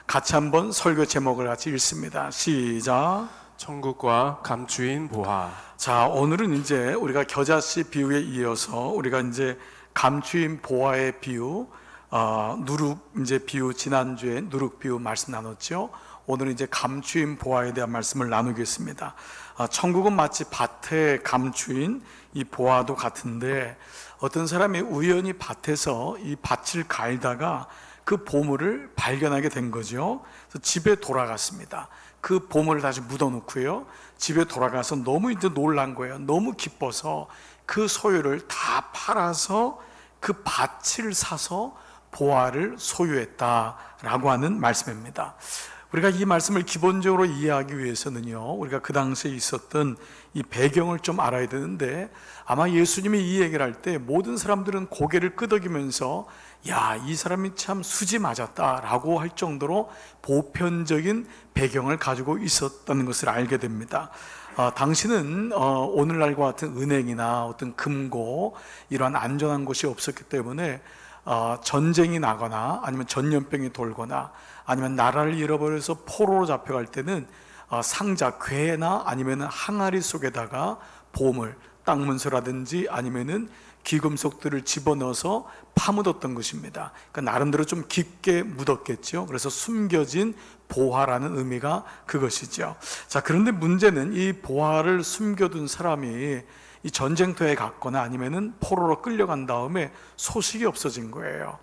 같이 한번 설교 제목을 같이 읽습니다. 시작. 천국과 감추인 보화. 자, 오늘은 이제 우리가 겨자씨 비유에 이어서 우리가 이제 감추인 보화의 비유, 누룩 이제 비유, 지난주에 누룩 비유 말씀 나눴죠. 오늘은 이제 감추인 보화에 대한 말씀을 나누겠습니다. 천국은 마치 밭에 감추인 이 보화도 같은데, 어떤 사람이 우연히 밭에서 이 밭을 갈다가 그 보물을 발견하게 된 거죠. 그래서 집에 돌아갔습니다. 그 보물을 다시 묻어놓고요, 집에 돌아가서 너무 이제 놀란 거예요. 너무 기뻐서 그 소유를 다 팔아서 그 밭을 사서 보화를 소유했다라고 하는 말씀입니다. 우리가 이 말씀을 기본적으로 이해하기 위해서는요, 우리가 그 당시에 있었던 이 배경을 좀 알아야 되는데, 아마 예수님이 이 얘기를 할 때 모든 사람들은 고개를 끄덕이면서 야, 이 사람이 참 수지 맞았다라고 할 정도로 보편적인 배경을 가지고 있었다는 것을 알게 됩니다. 당시는 오늘날과 같은 은행이나 어떤 금고, 이러한 안전한 곳이 없었기 때문에 전쟁이 나거나 아니면 전염병이 돌거나 아니면 나라를 잃어버려서 포로로 잡혀갈 때는 상자, 궤나 아니면 항아리 속에다가 보물, 땅 문서라든지 아니면은 귀금속들을 집어넣어서 파묻었던 것입니다. 그러니까 나름대로 좀 깊게 묻었겠죠. 그래서 숨겨진 보화라는 의미가 그것이죠. 자, 그런데 문제는 이 보화를 숨겨둔 사람이 이 전쟁터에 갔거나 아니면은 포로로 끌려간 다음에 소식이 없어진 거예요.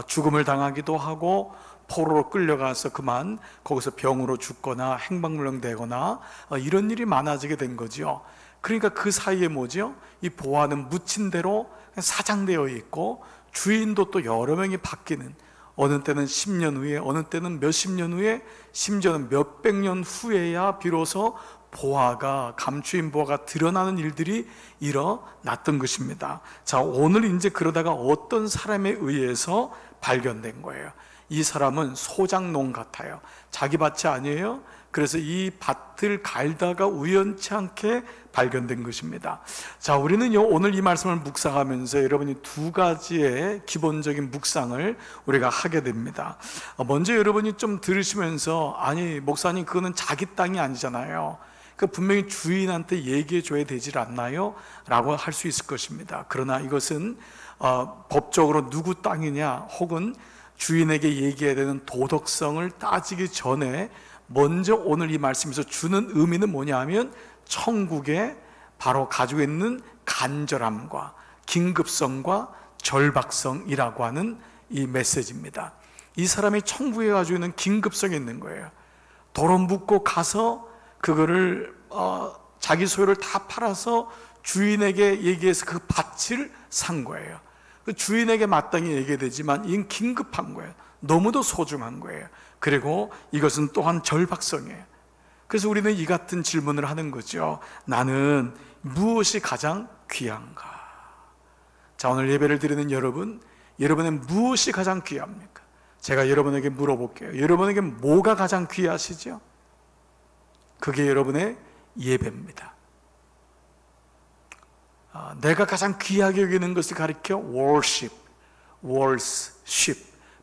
죽음을 당하기도 하고 포로로 끌려가서 그만 거기서 병으로 죽거나 행방불명 되거나 이런 일이 많아지게 된 거죠. 그러니까 그 사이에 뭐죠? 이 보화는 묻힌 대로 사장되어 있고 주인도 또 여러 명이 바뀌는, 어느 때는 10년 후에, 어느 때는 몇십 년 후에, 심지어는 몇백 년 후에야 비로소 보화가, 감추인 보화가 드러나는 일들이 일어났던 것입니다. 자, 오늘 이제 그러다가 어떤 사람에 의해서 발견된 거예요. 이 사람은 소작농 같아요. 자기 밭이 아니에요. 그래서 이 밭을 갈다가 우연치 않게 발견된 것입니다. 자, 우리는요, 오늘 이 말씀을 묵상하면서 여러분이 두 가지의 기본적인 묵상을 우리가 하게 됩니다. 먼저 여러분이 좀 들으시면서, 아니 목사님, 그거는 자기 땅이 아니잖아요. 그 분명히 주인한테 얘기해 줘야 되질 않나요? 라고 할 수 있을 것입니다. 그러나 이것은 법적으로 누구 땅이냐, 혹은 주인에게 얘기해야 되는 도덕성을 따지기 전에 먼저 오늘 이 말씀에서 주는 의미는 뭐냐 하면, 천국에 바로 가지고 있는 간절함과 긴급성과 절박성이라고 하는 이 메시지입니다. 이 사람이 천국에 가지고 있는 긴급성이 있는 거예요. 도로 묻고 가서 그거를 자기 소유를 다 팔아서 주인에게 얘기해서 그 밭을 산 거예요. 그 주인에게 마땅히 얘기해야 되지만 이건 긴급한 거예요. 너무도 소중한 거예요. 그리고 이것은 또한 절박성이에요. 그래서 우리는 이 같은 질문을 하는 거죠. 나는 무엇이 가장 귀한가? 자, 오늘 예배를 드리는 여러분, 여러분의 무엇이 가장 귀합니까? 제가 여러분에게 물어볼게요. 여러분에게 뭐가 가장 귀하시죠? 그게 여러분의 예배입니다. 내가 가장 귀하게 여기는 것을 가리켜 worship,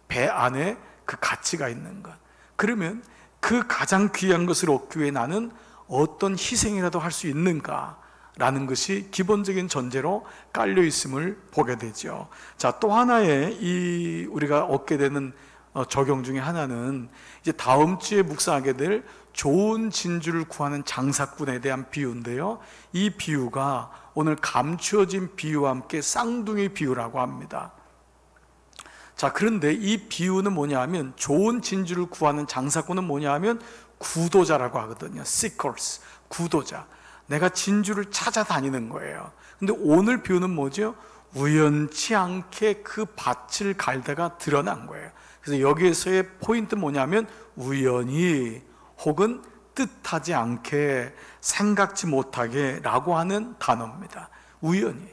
배 안에 그 가치가 있는 것. 그러면 그 가장 귀한 것을 얻기 위해 나는 어떤 희생이라도 할 수 있는가? 라는 것이 기본적인 전제로 깔려 있음을 보게 되죠. 자, 또 하나의 우리가 얻게 되는 적용 중에 하나는 이제 다음 주에 묵상하게 될 좋은 진주를 구하는 장사꾼에 대한 비유인데요, 이 비유가 오늘 감추어진 비유와 함께 쌍둥이 비유라고 합니다. 자, 그런데 이 비유는 뭐냐 하면, 좋은 진주를 구하는 장사꾼은 뭐냐 하면 구도자라고 하거든요. seekers, 구도자. 내가 진주를 찾아다니는 거예요. 근데 오늘 비유는 뭐죠? 우연치 않게 그 밭을 갈다가 드러난 거예요. 그래서 여기에서의 포인트는 뭐냐면 우연히, 혹은 뜻하지 않게, 생각지 못하게 라고 하는 단어입니다. 우연히.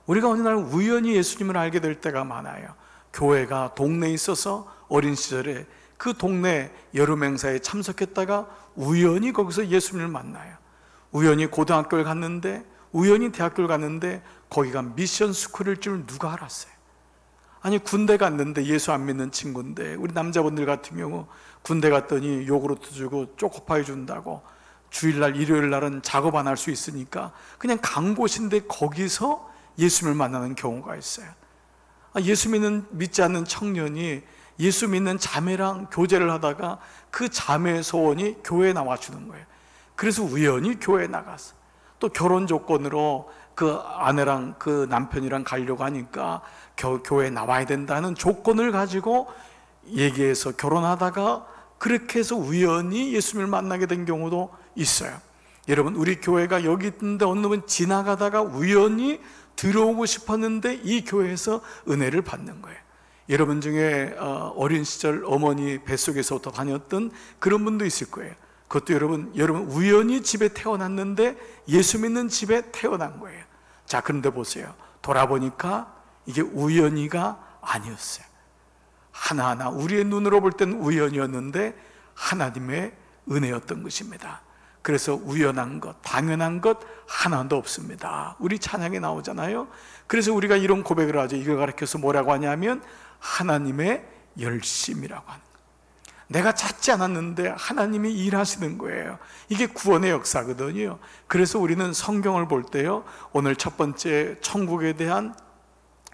우리가 어느 날 우연히 예수님을 알게 될 때가 많아요. 교회가 동네에 있어서 어린 시절에 그 동네 여름 행사에 참석했다가 우연히 거기서 예수님을 만나요. 우연히 고등학교를 갔는데, 우연히 대학교를 갔는데 거기가 미션 스쿨일 줄 누가 알았어요? 아니 군대 갔는데 예수 안 믿는 친구인데, 우리 남자분들 같은 경우 군대 갔더니 요구르트 주고 초코파이 준다고, 주일날 일요일 날은 작업 안 할 수 있으니까 그냥 간 곳인데 거기서 예수님을 만나는 경우가 있어요. 예수 믿지 않는 청년이 예수 믿는 자매랑 교제를 하다가 그 자매의 소원이 교회에 나와주는 거예요. 그래서 우연히 교회에 나갔어. 또 결혼 조건으로 그 아내랑 그 남편이랑 가려고 하니까 교회에 나와야 된다는 조건을 가지고 얘기해서 결혼하다가 그렇게 해서 우연히 예수님을 만나게 된 경우도 있어요. 여러분, 우리 교회가 여기 있는데 어느 분 지나가다가 우연히 들어오고 싶었는데 이 교회에서 은혜를 받는 거예요. 여러분 중에 어린 시절 어머니 뱃속에서부터 다녔던 그런 분도 있을 거예요. 그것도 여러분 우연히 집에 태어났는데 예수 믿는 집에 태어난 거예요. 자, 그런데 보세요. 돌아보니까 이게 우연히가 아니었어요. 하나하나 우리의 눈으로 볼 때는 우연이었는데 하나님의 은혜였던 것입니다. 그래서 우연한 것, 당연한 것 하나도 없습니다. 우리 찬양에 나오잖아요. 그래서 우리가 이런 고백을 하죠. 이걸 가르쳐서 뭐라고 하냐면 하나님의 열심이라고 하는 거예요. 내가 찾지 않았는데 하나님이 일하시는 거예요. 이게 구원의 역사거든요. 그래서 우리는 성경을 볼 때요, 오늘 첫 번째 천국에 대한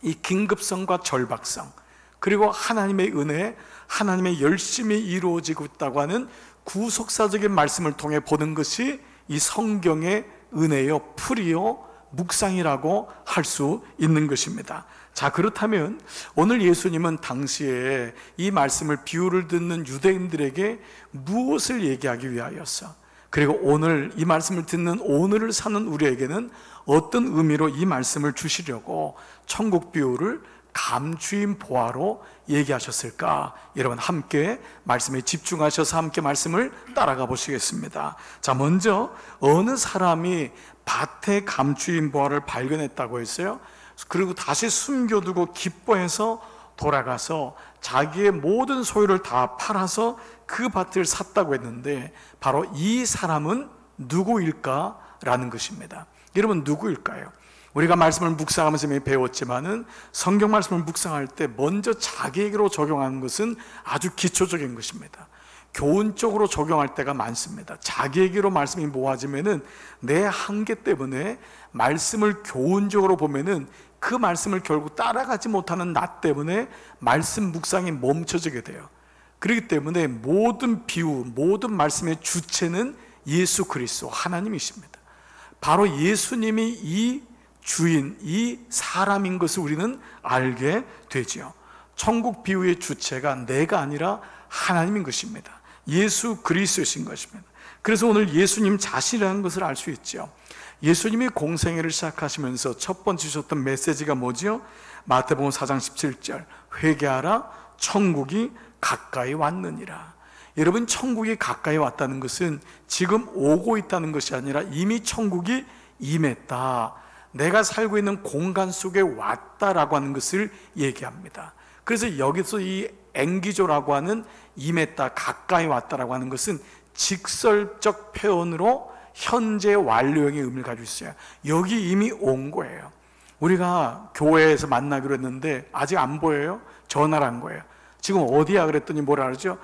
이 긴급성과 절박성, 그리고 하나님의 은혜, 하나님의 열심이 이루어지고 있다고 하는 구속사적인 말씀을 통해 보는 것이 이 성경의 은혜요, 풀이요, 묵상이라고 할 수 있는 것입니다. 자, 그렇다면 오늘 예수님은 당시에 이 말씀을, 비유를 듣는 유대인들에게 무엇을 얘기하기 위하였어? 그리고 오늘 이 말씀을 듣는 오늘을 사는 우리에게는 어떤 의미로 이 말씀을 주시려고 천국 비유를 감추인 보화로 얘기하셨을까? 여러분 함께 말씀에 집중하셔서 함께 말씀을 따라가 보시겠습니다. 자, 먼저 어느 사람이 밭에 감추인 보화를 발견했다고 했어요. 그리고 다시 숨겨두고 기뻐해서 돌아가서 자기의 모든 소유를 다 팔아서 그 밭을 샀다고 했는데, 바로 이 사람은 누구일까라는 것입니다. 여러분, 누구일까요? 우리가 말씀을 묵상하면서 이미 배웠지만은 성경 말씀을 묵상할 때 먼저 자기에게로 적용하는 것은 아주 기초적인 것입니다. 교훈적으로 적용할 때가 많습니다. 자기에게로 말씀이 모아지면은 내 한계 때문에 말씀을 교훈적으로 보면은 그 말씀을 결국 따라가지 못하는 나 때문에 말씀 묵상이 멈춰지게 돼요. 그렇기 때문에 모든 비유, 모든 말씀의 주체는 예수 그리스도 하나님이십니다. 바로 예수님이 이 주인, 이 사람인 것을 우리는 알게 되지요. 천국 비유의 주체가 내가 아니라 하나님인 것입니다. 예수 그리스도이신 것입니다. 그래서 오늘 예수님 자신이라는 것을 알 수 있죠. 예수님이 공생애를 시작하시면서 첫 번째 주셨던 메시지가 뭐죠? 마태복음 4장 17절, 회개하라, 천국이 가까이 왔느니라. 여러분, 천국이 가까이 왔다는 것은 지금 오고 있다는 것이 아니라 이미 천국이 임했다, 내가 살고 있는 공간 속에 왔다라고 하는 것을 얘기합니다. 그래서 여기서 이 앵기조라고 하는 임했다, 가까이 왔다라고 하는 것은 직설적 표현으로 현재 완료형의 의미를 가지고 있어요. 여기 이미 온 거예요. 우리가 교회에서 만나기로 했는데 아직 안 보여요? 전화를 한 거예요. 지금 어디야? 그랬더니 뭐라 그러죠?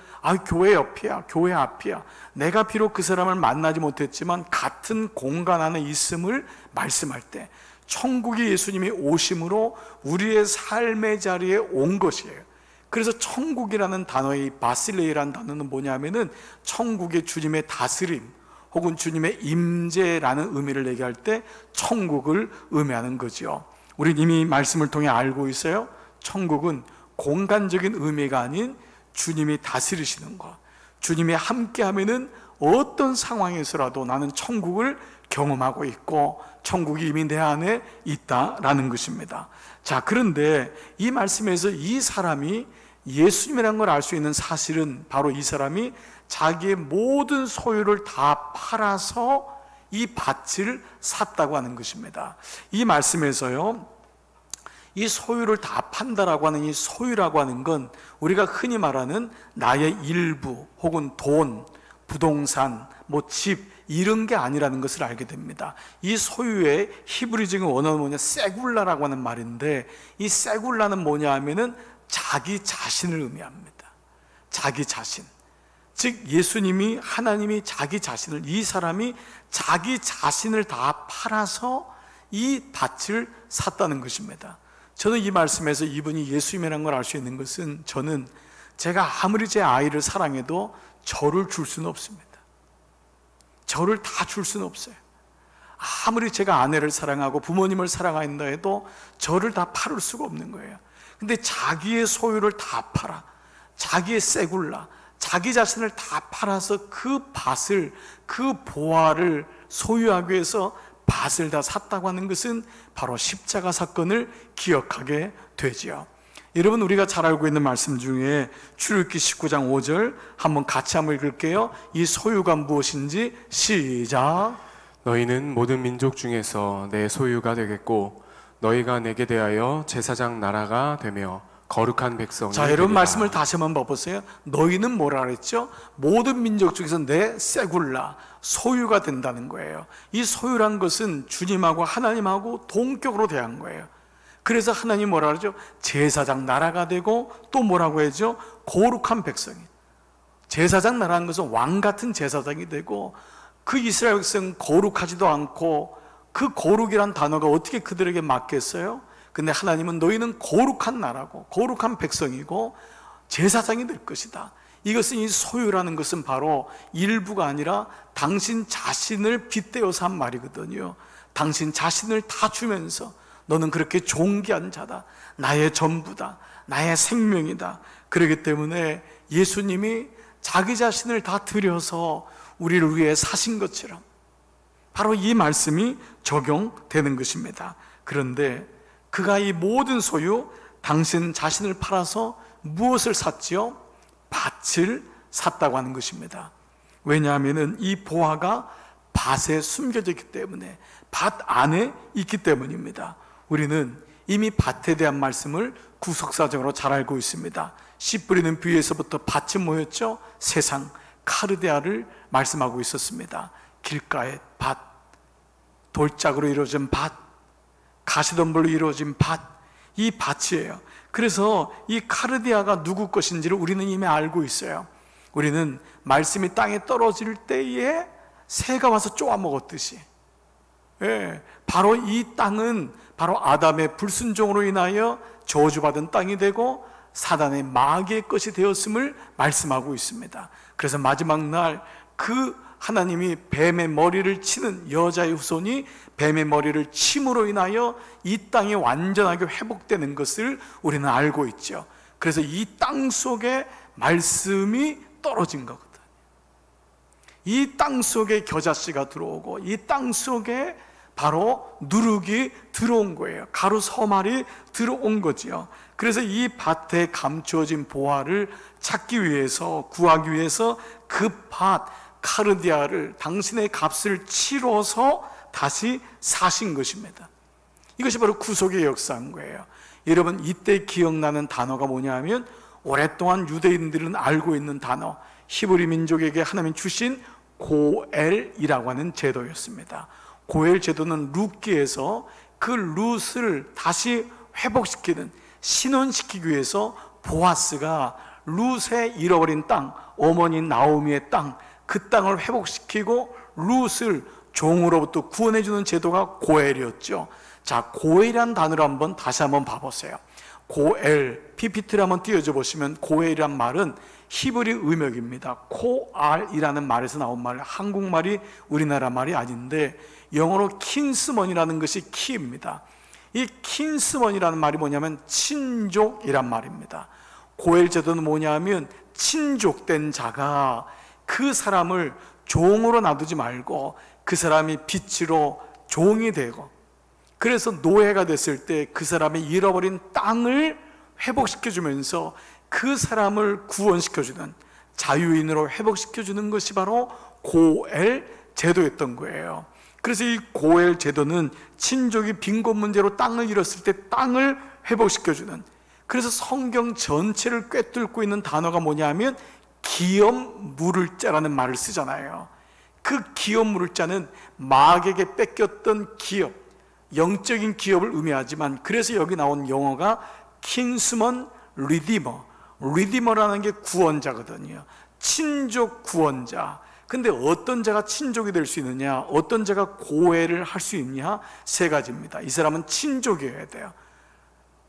교회 옆이야, 교회 앞이야. 내가 비록 그 사람을 만나지 못했지만 같은 공간 안에 있음을 말씀할 때 천국이 예수님이 오심으로 우리의 삶의 자리에 온 것이에요. 그래서 천국이라는 단어의 바실레이라는 단어는 뭐냐면은 천국의 주님의 다스림 혹은 주님의 임재라는 의미를 얘기할 때 천국을 의미하는 거죠. 우린 이미 말씀을 통해 알고 있어요. 천국은 공간적인 의미가 아닌 주님이 다스리시는 것, 주님이 함께하면은 어떤 상황에서라도 나는 천국을 경험하고 있고 천국이 이미 내 안에 있다라는 것입니다. 자, 그런데 이 말씀에서 이 사람이 예수님이라는 걸 알 수 있는 사실은 바로 이 사람이 자기의 모든 소유를 다 팔아서 이 밭을 샀다고 하는 것입니다. 이 말씀에서요, 이 소유를 다 판다라고 하는 이 소유라고 하는 건 우리가 흔히 말하는 나의 일부 혹은 돈, 부동산, 집 이런 게 아니라는 것을 알게 됩니다. 이 소유의 히브리적인 원어는 뭐냐, 세굴라라고 하는 말인데, 이 세굴라는 뭐냐 하면은 자기 자신을 의미합니다. 자기 자신. 즉 예수님이, 하나님이 자기 자신을, 이 사람이 자기 자신을 다 팔아서 이 밭을 샀다는 것입니다. 저는 이 말씀에서 이분이 예수님이라는 걸 알 수 있는 것은, 저는 제가 아무리 제 아이를 사랑해도 저를 줄 수는 없습니다. 저를 다 줄 수는 없어요. 아무리 제가 아내를 사랑하고 부모님을 사랑한다 해도 저를 다 팔을 수가 없는 거예요. 근데 자기의 소유를 다 팔아, 자기의 세굴라, 자기 자신을 다 팔아서 그 밭을, 그 보화를 소유하기 위해서 밭을 다 샀다고 하는 것은 바로 십자가 사건을 기억하게 되지요. 여러분, 우리가 잘 알고 있는 말씀 중에 출애굽기 19장 5절 한번 같이 한번 읽을게요. 이 소유가 무엇인지 시작. 너희는 모든 민족 중에서 내 소유가 되겠고 너희가 내게 대하여 제사장 나라가 되며 거룩한 백성이 자, 여러분 되리라. 말씀을 다시 한번 봐보세요. 너희는 뭐라 그랬죠? 모든 민족 중에서 내 세굴라, 소유가 된다는 거예요. 이 소유란 것은 주님하고 하나님하고 동격으로 대한 거예요. 그래서 하나님 뭐라 그러죠? 제사장 나라가 되고, 또 뭐라고 해야죠? 거룩한 백성이. 제사장 나라는 것은 왕 같은 제사장이 되고, 그 이스라엘 백성은 거룩하지도 않고, 그 거룩이란 단어가 어떻게 그들에게 맞겠어요? 근데 하나님은 너희는 거룩한 나라고 거룩한 백성이고 제사장이 될 것이다. 이것은, 이 소유라는 것은 바로 일부가 아니라 당신 자신을 빗대어서 한 말이거든요. 당신 자신을 다 주면서 너는 그렇게 존귀한 자다, 나의 전부다, 나의 생명이다. 그렇기 때문에 예수님이 자기 자신을 다 드려서 우리를 위해 사신 것처럼 바로 이 말씀이 적용되는 것입니다. 그런데 그가 이 모든 소유, 당신 자신을 팔아서 무엇을 샀지요? 밭을 샀다고 하는 것입니다. 왜냐하면 이 보화가 밭에 숨겨져 있기 때문에, 밭 안에 있기 때문입니다. 우리는 이미 밭에 대한 말씀을 구속사적으로 잘 알고 있습니다. 씨 뿌리는 비유에서부터 밭이 뭐였죠? 세상, 카르데아를 말씀하고 있었습니다. 길가의 밭, 돌짝으로 이루어진 밭, 가시덤불로 이루어진 밭, 이 밭이에요. 그래서 이 카르디아가 누구 것인지를 우리는 이미 알고 있어요. 우리는 말씀이 땅에 떨어질 때에 새가 와서 쪼아먹었듯이, 바로 이 땅은 바로 아담의 불순종으로 인하여 저주받은 땅이 되고 사단의 마귀의 것이 되었음을 말씀하고 있습니다. 그래서 마지막 날 그 하나님이 뱀의 머리를 치는 여자의 후손이 뱀의 머리를 침으로 인하여 이 땅이 완전하게 회복되는 것을 우리는 알고 있죠. 그래서 이 땅 속에 말씀이 떨어진 거거든. 이 땅 속에 겨자씨가 들어오고, 이 땅 속에 바로 누룩이 들어온 거예요. 가루 서말이 들어온 거지요. 그래서 이 밭에 감추어진 보화를 찾기 위해서, 구하기 위해서 그 밭 카르디아를, 당신의 값을 치러서 다시 사신 것입니다. 이것이 바로 구속의 역사인 거예요. 여러분, 이때 기억나는 단어가 뭐냐 하면, 오랫동안 유대인들은 알고 있는 단어, 히브리 민족에게 하나님 주신 고엘이라고 하는 제도였습니다. 고엘 제도는 룻기에서 그 룻을 다시 회복시키는, 신원시키기 위해서 보아스가 룻의 잃어버린 땅, 어머니 나오미의 땅, 그 땅을 회복시키고 룻을 종으로부터 구원해주는 제도가 고엘이었죠. 자, 고엘이라는 단어를 다시 한번 봐보세요. 고엘, PPT를 한번 띄워줘 보시면, 고엘이란 말은 히브리 의명입니다. 코알이라는 말에서 나온 말, 한국말이 우리나라 말이 아닌데 영어로 킨스먼이라는 것이 키입니다. 이 킨스먼이라는 말이 뭐냐면 친족이란 말입니다. 고엘 제도는 뭐냐면, 친족된 자가 그 사람을 종으로 놔두지 말고 그 사람이 빛으로 종이 되고, 그래서 노예가 됐을 때 그 사람의 잃어버린 땅을 회복시켜주면서 그 사람을 구원시켜주는, 자유인으로 회복시켜주는 것이 바로 고엘 제도였던 거예요. 그래서 이 고엘 제도는 친족이 빈곤 문제로 땅을 잃었을 때 땅을 회복시켜주는, 그래서 성경 전체를 꿰뚫고 있는 단어가 뭐냐면 기업 물을 자라는 말을 쓰잖아요. 그 기업 물자는 마귀에게 뺏겼던 기업, 영적인 기업을 의미하지만, 그래서 여기 나온 용어가 킨스먼 리디머, 리디머라는 게 구원자거든요. 친족 구원자. 근데 어떤 자가 친족이 될 수 있느냐, 어떤 자가 고해를 할 수 있냐? 세 가지입니다. 이 사람은 친족이어야 돼요.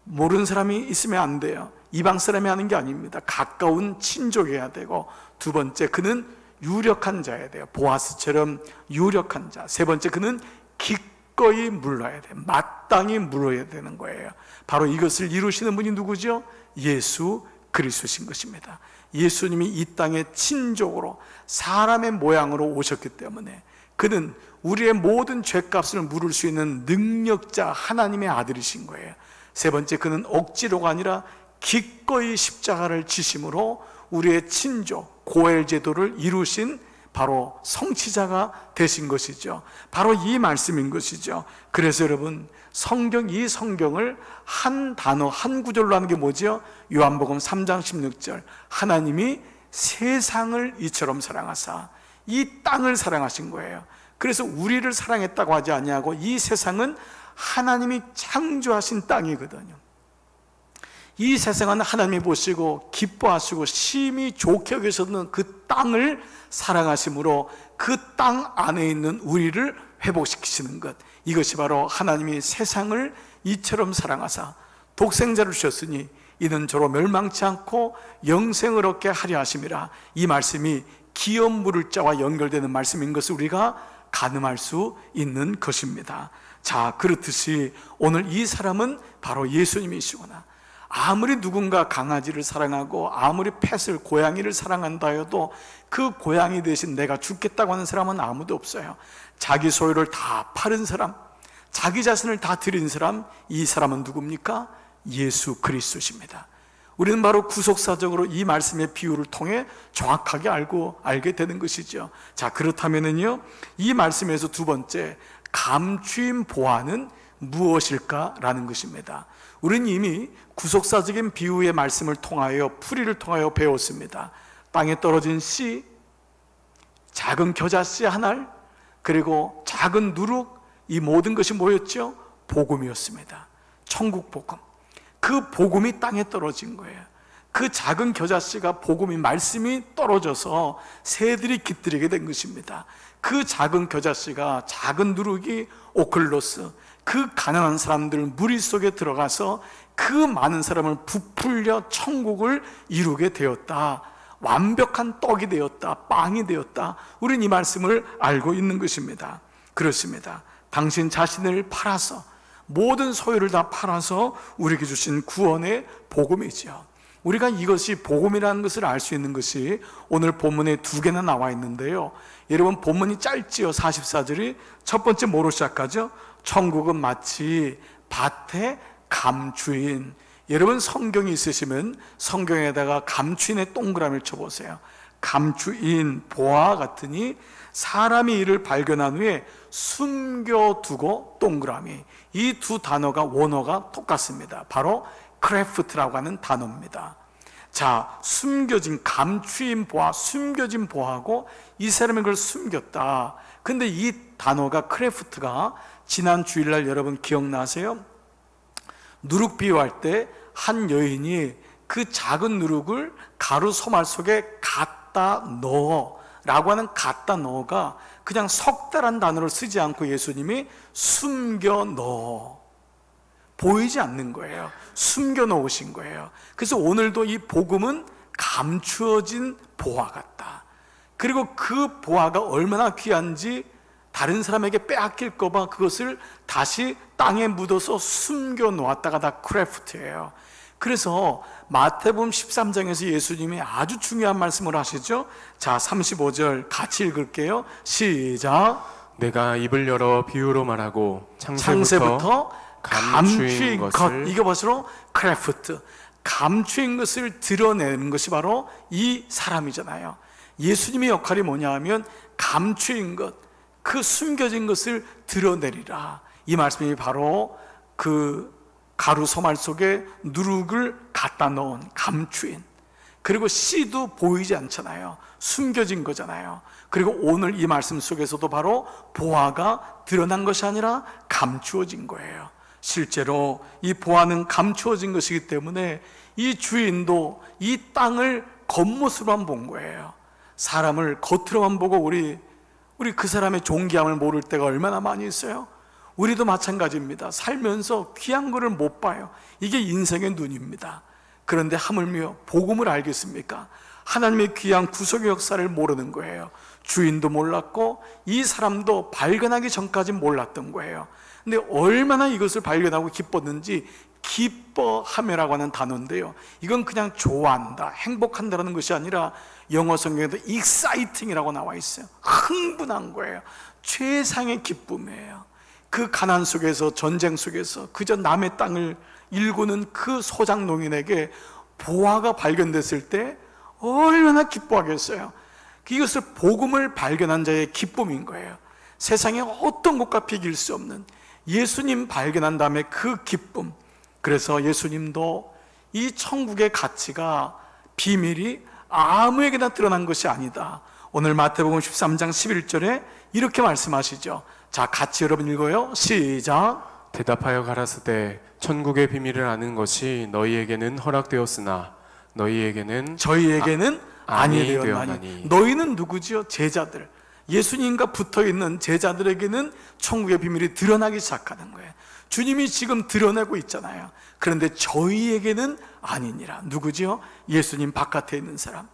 모르는 사람이 있으면 안 돼요. 이방 사람이 하는 게 아닙니다. 가까운 친족이어야 되고, 두 번째, 그는 유력한 자여야 돼요. 보아스처럼 유력한 자. 세 번째, 그는 기꺼이 물러야 돼요. 마땅히 물어야 되는 거예요. 바로 이것을 이루시는 분이 누구죠? 예수 그리스도신 것입니다. 예수님이 이 땅에 친족으로 사람의 모양으로 오셨기 때문에 그는 우리의 모든 죄값을 물을 수 있는 능력자 하나님의 아들이신 거예요. 세 번째, 그는 억지로가 아니라 기꺼이 십자가를 지심으로 우리의 친족, 고엘 제도를 이루신 바로 성취자가 되신 것이죠. 바로 이 말씀인 것이죠. 그래서 여러분, 이 성경을 한 단어, 한 구절로 하는 게 뭐죠? 요한복음 3장 16절, 하나님이 세상을 이처럼 사랑하사, 이 땅을 사랑하신 거예요. 그래서 우리를 사랑했다고 하지 아니하고, 이 세상은 하나님이 창조하신 땅이거든요. 이 세상은 하나님이 보시고 기뻐하시고 심히 좋게 여기셨는 그 땅을 사랑하심으로 그 땅 안에 있는 우리를 회복시키시는 것, 이것이 바로 하나님이 세상을 이처럼 사랑하사 독생자를 주셨으니 이는 저로 멸망치 않고 영생을 얻게 하려 하심이라. 이 말씀이 기업 물을 자와 연결되는 말씀인 것을 우리가 가늠할 수 있는 것입니다. 자, 그렇듯이 오늘 이 사람은 바로 예수님이시구나. 아무리 누군가 강아지를 사랑하고 아무리 펫을, 고양이를 사랑한다 해도 그 고양이 대신 내가 죽겠다고 하는 사람은 아무도 없어요. 자기 소유를 다 팔은 사람, 자기 자신을 다 드린 사람, 이 사람은 누굽니까? 예수 그리스도십니다. 우리는 바로 구속사적으로 이 말씀의 비유를 통해 정확하게 알게 되는 것이죠. 자, 그렇다면은요, 이 말씀에서 두 번째, 감추인 보화는 무엇일까라는 것입니다. 우리는 이미 구속사적인 비유의 말씀을 통하여, 풀이를 통하여 배웠습니다. 땅에 떨어진 씨, 작은 겨자씨 한 알, 그리고 작은 누룩, 이 모든 것이 뭐였죠? 복음이었습니다. 천국 복음. 그 복음이 땅에 떨어진 거예요. 그 작은 겨자씨가, 복음이, 말씀이 떨어져서 새들이 깃들이게 된 것입니다. 그 작은 겨자씨가, 작은 누룩이 오클로스, 그 가난한 사람들 무리 속에 들어가서 그 많은 사람을 부풀려 천국을 이루게 되었다. 완벽한 떡이 되었다. 빵이 되었다. 우리는 이 말씀을 알고 있는 것입니다. 그렇습니다. 당신 자신을 팔아서, 모든 소유를 다 팔아서 우리에게 주신 구원의 복음이죠. 우리가 이것이 복음이라는 것을 알 수 있는 것이 오늘 본문에 두 개나 나와 있는데요. 여러분, 본문이 짧지요. 44절이 첫 번째 뭐로 시작하죠? 천국은 마치 밭의 감추인. 여러분, 성경이 있으시면 성경에다가 감추인의 동그라미를 쳐보세요. 감추인, 보아 같으니 사람이 이를 발견한 후에 숨겨두고 동그라미. 이 두 단어가, 원어가 똑같습니다. 바로 크래프트라고 하는 단어입니다. 자, 숨겨진, 감추인 보아, 숨겨진 보아하고 이 사람이 그걸 숨겼다. 근데 이 단어가, 크래프트가, 지난 주일날 여러분 기억나세요? 누룩 비유할 때 한 여인이 그 작은 누룩을 가루 소말 속에 갖다 넣어 라고 하는 갖다 넣어가 그냥 섞다란 단어를 쓰지 않고 예수님이 숨겨 넣어, 보이지 않는 거예요. 숨겨 놓으신 거예요. 그래서 오늘도 이 복음은 감추어진 보화 같다. 그리고 그 보화가 얼마나 귀한지 다른 사람에게 빼앗길까 봐 그것을 다시 땅에 묻어서 숨겨 놓았다가 다 크래프트예요. 그래서 마태복음 13장에서 예수님이 아주 중요한 말씀을 하시죠. 자, 35절 같이 읽을게요. 시작. 내가 입을 열어 비유로 말하고 창세부터 감추인 것, 것을, 이게 바로 크래프트, 감추인 것을 드러내는 것이 바로 이 사람이잖아요. 예수님의 역할이 뭐냐 하면 감추인 것, 그 숨겨진 것을 드러내리라. 이 말씀이 바로 그 가루 소말 속에 누룩을 갖다 넣은 감추인, 그리고 씨도 보이지 않잖아요. 숨겨진 거잖아요. 그리고 오늘 이 말씀 속에서도 바로 보화가 드러난 것이 아니라 감추어진 거예요. 실제로 이 보화는 감추어진 것이기 때문에 이 주인도 이 땅을 겉모습으로만 본 거예요. 사람을 겉으로만 보고 우리 그 사람의 존귀함을 모를 때가 얼마나 많이 있어요. 우리도 마찬가지입니다. 살면서 귀한 거를 못 봐요. 이게 인생의 눈입니다. 그런데 하물며 복음을 알겠습니까? 하나님의 귀한 구속의 역사를 모르는 거예요. 주인도 몰랐고 이 사람도 발견하기 전까지 몰랐던 거예요. 근데 얼마나 이것을 발견하고 기뻤는지, 기뻐하며라고 하는 단어인데요, 이건 그냥 좋아한다, 행복한다라는 것이 아니라 영어 성경에도 exciting이라고 나와 있어요. 흥분한 거예요. 최상의 기쁨이에요. 그 가난 속에서, 전쟁 속에서 그저 남의 땅을 일구는 그 소작 농인에게 보화가 발견됐을 때 얼마나 기뻐하겠어요. 이것을 복음을 발견한 자의 기쁨인 거예요. 세상에 어떤 것과 비길 수 없는 예수님 발견한 다음에 그 기쁨. 그래서 예수님도 이 천국의 가치가, 비밀이 아무에게나 드러난 것이 아니다. 오늘 마태복음 13장 11절에 이렇게 말씀하시죠. 자, 같이 여러분 읽어요. 시작. 대답하여 가라사대 천국의 비밀을 아는 것이 너희에게는 허락되었으나 너희에게는 저희에게는 아니 아니 되었나니. 되었나니. 너희는 누구지요? 제자들. 예수님과 붙어있는 제자들에게는 천국의 비밀이 드러나기 시작하는 거예요. 주님이 지금 드러내고 있잖아요. 그런데 저희에게는 아니니라. 누구지요? 예수님 바깥에 있는 사람,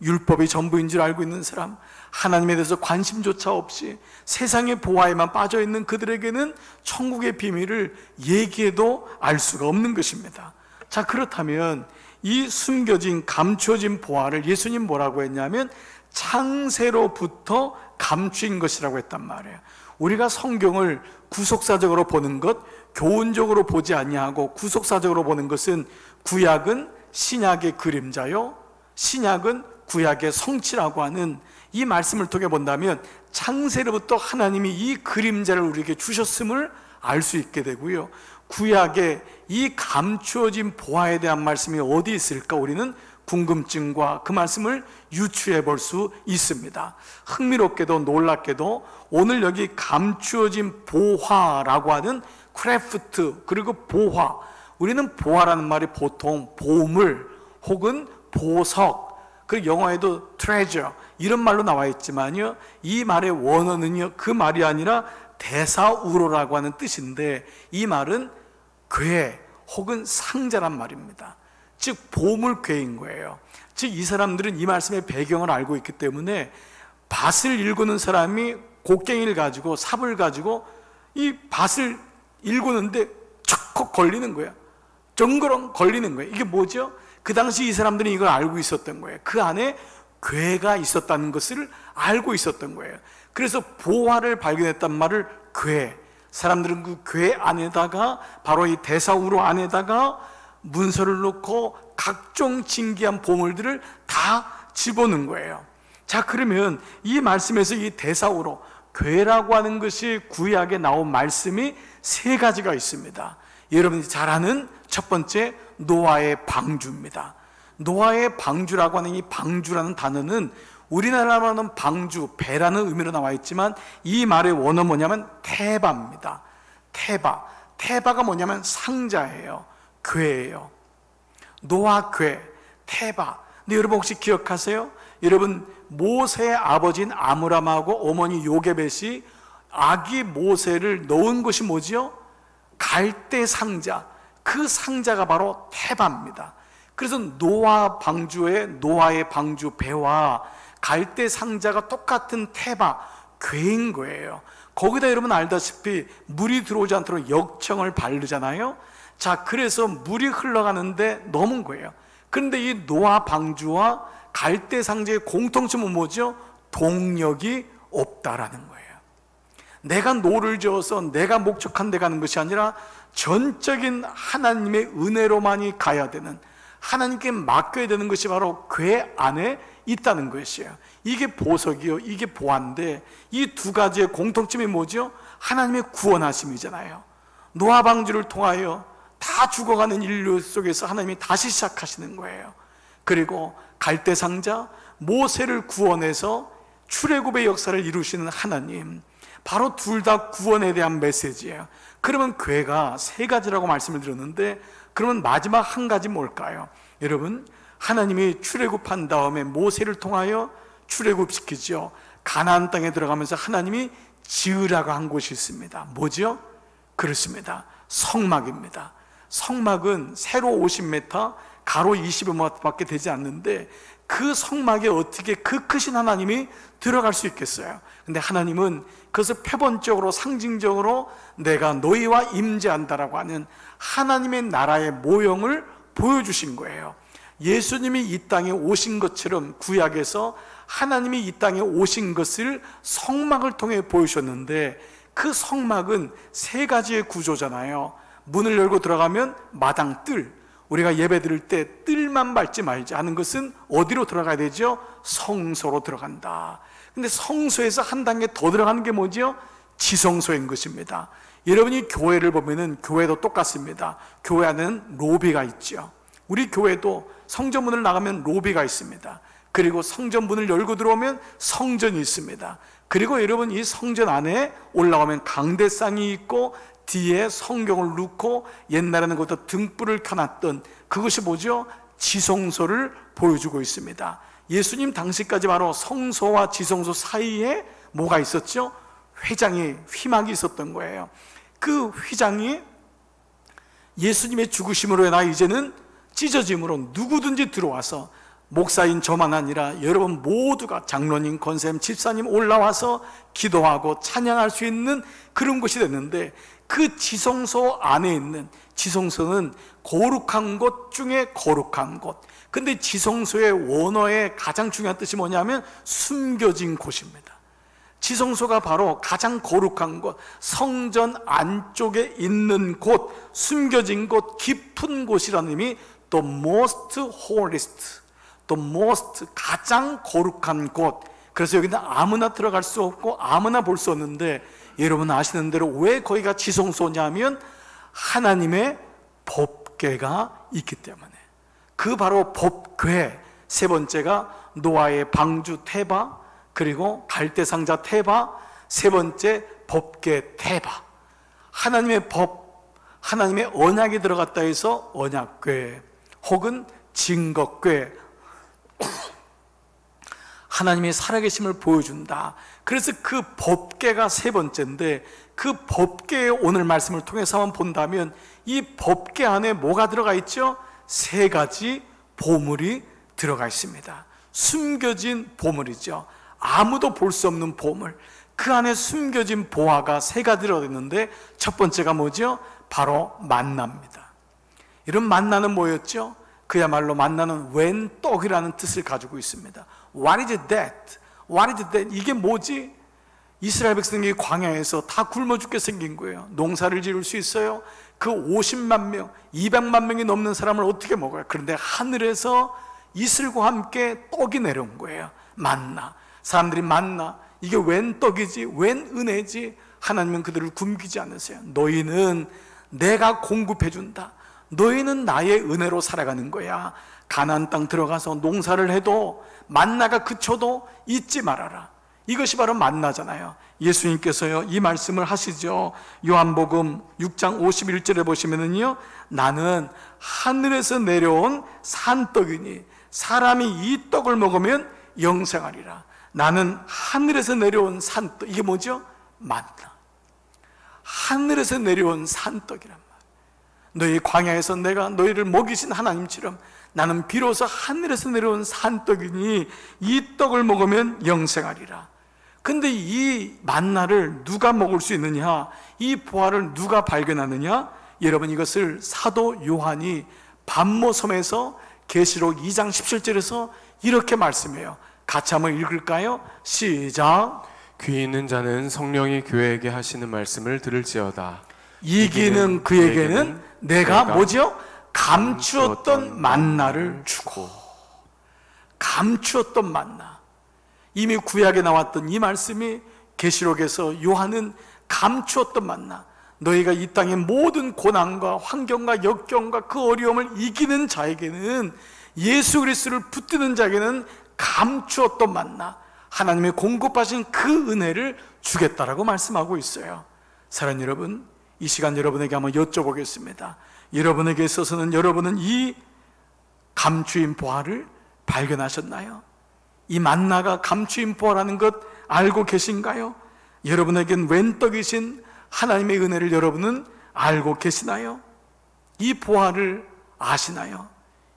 율법이 전부인 줄 알고 있는 사람, 하나님에 대해서 관심조차 없이 세상의 보화에만 빠져있는 그들에게는 천국의 비밀을 얘기해도 알 수가 없는 것입니다. 자, 그렇다면 이 숨겨진, 감추어진 보화를 예수님 뭐라고 했냐면 창세로부터 감추인 것이라고 했단 말이에요. 우리가 성경을 구속사적으로 보는 것, 교훈적으로 보지 아니하고 구속사적으로 보는 것은 구약은 신약의 그림자요, 신약은 구약의 성취라고 하는 이 말씀을 통해 본다면 창세로부터 하나님이 이 그림자를 우리에게 주셨음을 알 수 있게 되고요, 구약의 이 감추어진 보화에 대한 말씀이 어디 있을까 우리는 궁금증과 그 말씀을 유추해 볼 수 있습니다. 흥미롭게도 놀랍게도 오늘 여기 감추어진 보화라고 하는 크래프트, 그리고 보화, 우리는 보화라는 말이 보통 보물 혹은 보석, 그 영어에도 treasure 이런 말로 나와 있지만요, 이 말의 원어는요 그 말이 아니라 데사우로라고 하는 뜻인데 이 말은 궤 혹은 상자란 말입니다. 즉 보물궤인 거예요. 즉 이 사람들은 이 말씀의 배경을 알고 있기 때문에 밭을 일구는 사람이 곡괭이를 가지고 삽을 가지고 이 밭을 일구는데 척 걸리는 거예요. 정거렁 걸리는 거예요. 이게 뭐죠? 그 당시 이 사람들은 이걸 알고 있었던 거예요. 그 안에 궤가 있었다는 것을 알고 있었던 거예요. 그래서 보화를 발견했단 말을 궤, 사람들은 그 궤 안에다가 바로 이 데사우로 안에다가 문서를 넣고 각종 진귀한 보물들을 다 집어넣은 거예요. 자, 그러면 이 말씀에서 이 데사우로, 궤라고 하는 것이 구약에 나온 말씀이 세 가지가 있습니다. 여러분이 잘 아는 첫 번째 노아의 방주입니다. 노아의 방주라고 하는 이 방주라는 단어는 우리나라로 하는 방주, 배라는 의미로 나와 있지만 이 말의 원어 뭐냐면 테바입니다. 테바가 뭐냐면 상자예요. 궤예요. 노아 궤, 테바. 근데 여러분 혹시 기억하세요? 여러분 모세의 아버지인 아므람하고 어머니 요게벳이 아기 모세를 넣은 것이 뭐지요? 갈대 상자. 그 상자가 바로 테바입니다. 그래서 노아 방주의 노아의 방주 배와 갈대 상자가 똑같은 테바, 궤인 거예요. 거기다 여러분 알다시피 물이 들어오지 않도록 역청을 바르잖아요. 자, 그래서 물이 흘러가는데 넘은 거예요. 그런데 이 노아 방주와 갈대 상자의 공통점은 뭐죠? 동력이 없다라는 거예요. 내가 노를 저어서 내가 목적한 데 가는 것이 아니라 전적인 하나님의 은혜로만이 가야 되는, 하나님께 맡겨야 되는 것이 바로 궤 안에 있다는 것이에요. 이게 보석이요, 이게 보화인데 이 두 가지의 공통점이 뭐죠? 하나님의 구원하심이잖아요. 노아 방주를 통하여 다 죽어가는 인류 속에서 하나님이 다시 시작하시는 거예요. 그리고 갈대상자 모세를 구원해서 출애굽의 역사를 이루시는 하나님, 바로 둘 다 구원에 대한 메시지예요. 그러면 교회가 세 가지라고 말씀을 드렸는데, 그러면 마지막 한 가지 뭘까요? 여러분, 하나님이 출애굽한 다음에 모세를 통하여 출애굽시키죠. 가나안 땅에 들어가면서 하나님이 지으라고 한 곳이 있습니다. 뭐죠? 그렇습니다. 성막입니다. 성막은 세로 50m, 가로 25m밖에 되지 않는데, 그 성막에 어떻게 그 크신 하나님이 들어갈 수 있겠어요? 근데 하나님은 그것을 표본적으로 상징적으로 내가 너희와 임재한다라고 하는 하나님의 나라의 모형을 보여주신 거예요. 예수님이 이 땅에 오신 것처럼 구약에서 하나님이 이 땅에 오신 것을 성막을 통해 보여주셨는데, 그 성막은 세 가지의 구조잖아요. 문을 열고 들어가면 마당 뜰, 우리가 예배 드릴 때 뜰만 밟지 말자 하는 것은 어디로 들어가야 되죠? 성소로 들어간다. 근데 성소에서 한 단계 더 들어가는 게 뭐죠? 지성소인 것입니다. 여러분이 교회를 보면은 교회도 똑같습니다. 교회 안에는 로비가 있죠. 우리 교회도 성전문을 나가면 로비가 있습니다. 그리고 성전문을 열고 들어오면 성전이 있습니다. 그리고 여러분, 이 성전 안에 올라가면 강대상이 있고 뒤에 성경을 놓고 옛날에는 그것도 등불을 켜놨던 그것이 뭐죠? 지성소를 보여주고 있습니다. 예수님 당시까지 바로 성소와 지성소 사이에 뭐가 있었죠? 휘장이, 휘막이 있었던 거예요. 그 휘장이 예수님의 죽으심으로 인하 이제는 찢어짐으로 누구든지 들어와서, 목사인 저만 아니라 여러분 모두가, 장로님, 권사님, 집사님 올라와서 기도하고 찬양할 수 있는 그런 곳이 됐는데, 그 지성소 안에 있는, 지성소는 거룩한 곳 중에 거룩한 곳. 근데 지성소의 원어의 가장 중요한 뜻이 뭐냐면 숨겨진 곳입니다. 지성소가 바로 가장 거룩한 곳, 성전 안쪽에 있는 곳, 숨겨진 곳, 깊은 곳이라는 의미, the most holiest, the most, 가장 거룩한 곳. 그래서 여기는 아무나 들어갈 수 없고 아무나 볼 수 없는데, 여러분 아시는 대로 왜 거기가 지성소냐면 하나님의 법궤가 있기 때문에. 그 바로 법궤, 세 번째가 노아의 방주 테바, 그리고 갈대상자 테바, 세 번째 법궤 테바. 하나님의 법, 하나님의 언약이 들어갔다 해서 언약궤, 혹은 증거궤, 하나님의 살아계심을 보여준다. 그래서 그 법궤가 세 번째인데, 그 법궤의 오늘 말씀을 통해서 한번 본다면 이 법궤 안에 뭐가 들어가 있죠? 세 가지 보물이 들어가 있습니다. 숨겨진 보물이죠. 아무도 볼 수 없는 보물. 그 안에 숨겨진 보화가 세 가지 들어있는데, 첫 번째가 뭐죠? 바로 만나입니다. 이런 만나는 뭐였죠? 그야말로 만나는 웬 떡이라는 뜻을 가지고 있습니다. What is that? What is that? 이게 뭐지? 이스라엘 백성이 광야에서 다 굶어 죽게 생긴 거예요. 농사를 지을 수 있어요? 그 50만 명, 200만 명이 넘는 사람을 어떻게 먹어요? 그런데 하늘에서 이슬과 함께 떡이 내려온 거예요. 만나. 사람들이 만나, 이게 웬 떡이지? 웬 은혜지? 하나님은 그들을 굶기지 않으세요. 너희는 내가 공급해 준다. 너희는 나의 은혜로 살아가는 거야. 가나안 땅 들어가서 농사를 해도 만나가 그쳐도 잊지 말아라. 이것이 바로 만나잖아요. 예수님께서요 이 말씀을 하시죠. 요한복음 6장 51절에 보시면은요, 나는 하늘에서 내려온 산떡이니 사람이 이 떡을 먹으면 영생하리라. 나는 하늘에서 내려온 산떡. 이게 뭐죠? 만나. 하늘에서 내려온 산떡이란 말이에요. 너희 광야에서 내가 너희를 먹이신 하나님처럼 나는 비로소 하늘에서 내려온 산떡이니 이 떡을 먹으면 영생하리라. 근데 이 만나를 누가 먹을 수 있느냐? 이 보화를 누가 발견하느냐? 여러분, 이것을 사도 요한이 반모섬에서 계시록 2장 17절에서 이렇게 말씀해요. 같이 한번 읽을까요? 시작. 귀 있는 자는 성령이 교회에게 하시는 말씀을 들을지어다. 이기는 그에게는 내가 뭐죠? 감추었던 만나를 주고. 감추었던 만나. 이미 구약에 나왔던 이 말씀이 계시록에서 요한은 감추었던 만나, 너희가 이 땅의 모든 고난과 환경과 역경과 그 어려움을 이기는 자에게는 예수 그리스도를 붙드는 자에게는 감추었던 만나, 하나님의 공급하신 그 은혜를 주겠다라고 말씀하고 있어요. 사랑하는 여러분, 이 시간 여러분에게 한번 여쭤보겠습니다. 여러분에게 있어서는 여러분은 이 감추인 보화를 발견하셨나요? 이 만나가 감추인 보화라는 것 알고 계신가요? 여러분에겐 웬떡이신 하나님의 은혜를 여러분은 알고 계시나요? 이 보화를 아시나요?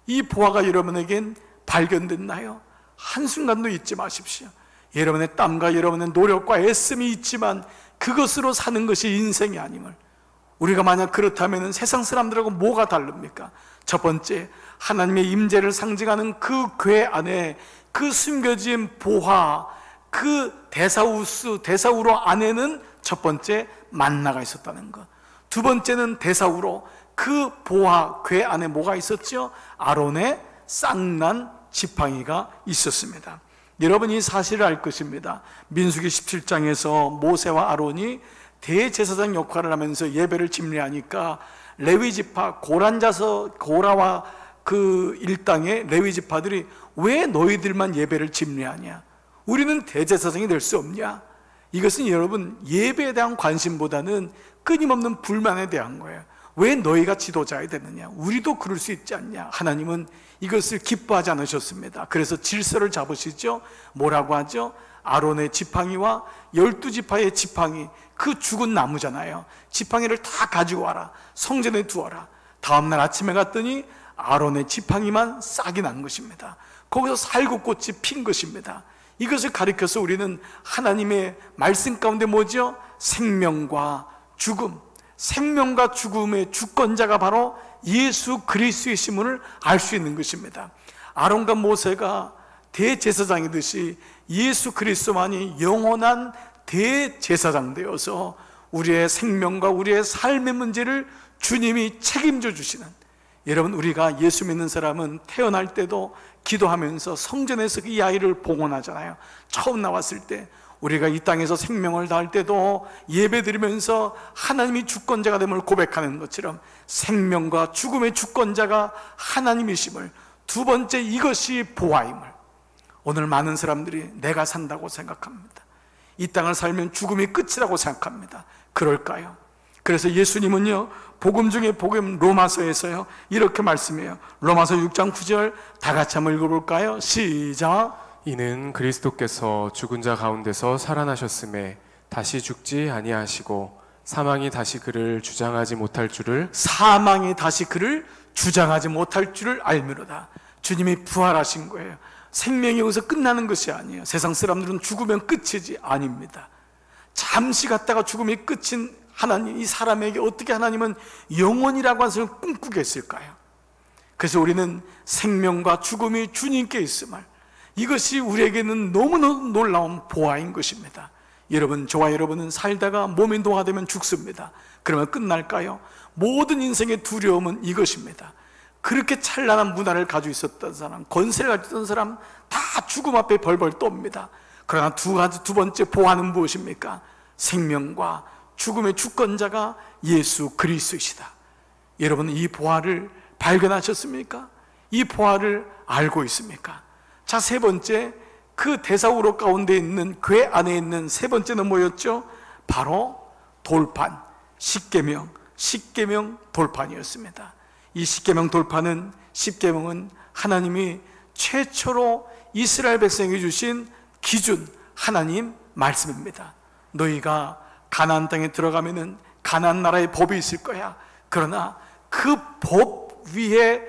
이 보화가 여러분에겐 발견됐나요? 한순간도 잊지 마십시오. 여러분의 땀과 여러분의 노력과 애씀이 있지만 그것으로 사는 것이 인생이 아님을, 우리가 만약 그렇다면 세상 사람들하고 뭐가 다릅니까? 첫 번째, 하나님의 임재를 상징하는 그 궤 안에 그 숨겨진 보화, 그 대사우로 안에는 첫 번째 만나가 있었다는 것. 두 번째는 대사우로 그 보화 궤 안에 뭐가 있었죠? 아론의 쌍난 지팡이가 있었습니다. 여러분, 이 사실을 알 것입니다. 민수기 17장에서 모세와 아론이 대제사장 역할을 하면서 예배를 집례하니까 레위 지파 고라와 그 일당의 레위 지파들이 왜 너희들만 예배를 집례하냐? 우리는 대제사장이 될 수 없냐? 이것은 여러분, 예배에 대한 관심보다는 끊임없는 불만에 대한 거예요. 왜 너희가 지도자야 되느냐? 우리도 그럴 수 있지 않냐? 하나님은 이것을 기뻐하지 않으셨습니다. 그래서 질서를 잡으시죠. 뭐라고 하죠? 아론의 지팡이와 12지파의 지팡이, 그 죽은 나무잖아요. 지팡이를 다 가지고 와라, 성전에 두어라. 다음날 아침에 갔더니 아론의 지팡이만 싹이 난 것입니다. 거기서 살구꽃이 핀 것입니다. 이것을 가리켜서 우리는 하나님의 말씀 가운데 뭐죠? 생명과 죽음, 생명과 죽음의 주권자가 바로 예수 그리스도이심을 알 수 있는 것입니다. 아론과 모세가 대제사장이듯이 예수 그리스도만이 영원한 대제사장 되어서 우리의 생명과 우리의 삶의 문제를 주님이 책임져 주시는, 여러분, 우리가 예수 믿는 사람은 태어날 때도 기도하면서 성전에서 이 아이를 봉헌하잖아요. 처음 나왔을 때 우리가 이 땅에서 생명을 다할 때도 예배 드리면서 하나님이 주권자가 됨을 고백하는 것처럼 생명과 죽음의 주권자가 하나님이심을, 두 번째, 이것이 보화임을, 오늘 많은 사람들이 내가 산다고 생각합니다. 이 땅을 살면 죽음이 끝이라고 생각합니다. 그럴까요? 그래서 예수님은요, 복음 중에 복음, 로마서에서요 이렇게 말씀해요. 로마서 6장 9절 다 같이 한번 읽어볼까요? 시작. 이는 그리스도께서 죽은 자 가운데서 살아나셨음에 다시 죽지 아니하시고 사망이 다시 그를 주장하지 못할 줄을 알미로다. 주님이 부활하신 거예요. 생명이 여기서 끝나는 것이 아니에요. 세상 사람들은 죽으면 끝이지, 아닙니다. 잠시 갔다가 죽음이 끝인 하나님, 이 사람에게 어떻게 하나님은 영원이라고 하는 것을 꿈꾸겠을까요? 그래서 우리는 생명과 죽음이 주님께 있음을, 이것이 우리에게는 너무너무 놀라운 보화인 것입니다. 여러분, 저와 여러분은 살다가 몸이 노화되면 죽습니다. 그러면 끝날까요? 모든 인생의 두려움은 이것입니다. 그렇게 찬란한 문화를 가지고 있었던 사람, 권세를 가지고 있던 사람 다 죽음 앞에 벌벌 떱니다. 그러나 두 번째 보화는 무엇입니까? 생명과 죽음의 주권자가 예수 그리스도이시다. 여러분, 이 보화를 발견하셨습니까? 이 보화를 알고 있습니까? 자, 세 번째, 그 대사우로 가운데 있는 궤 안에 있는 세 번째는 뭐였죠? 바로 돌판, 십계명 돌판이었습니다. 이 십계명 돌판은, 십계명은 하나님이 최초로 이스라엘 백성에게 주신 기준, 하나님 말씀입니다. 너희가 가나안 땅에 들어가면은 가나안 나라의 법이 있을 거야. 그러나 그 법 위에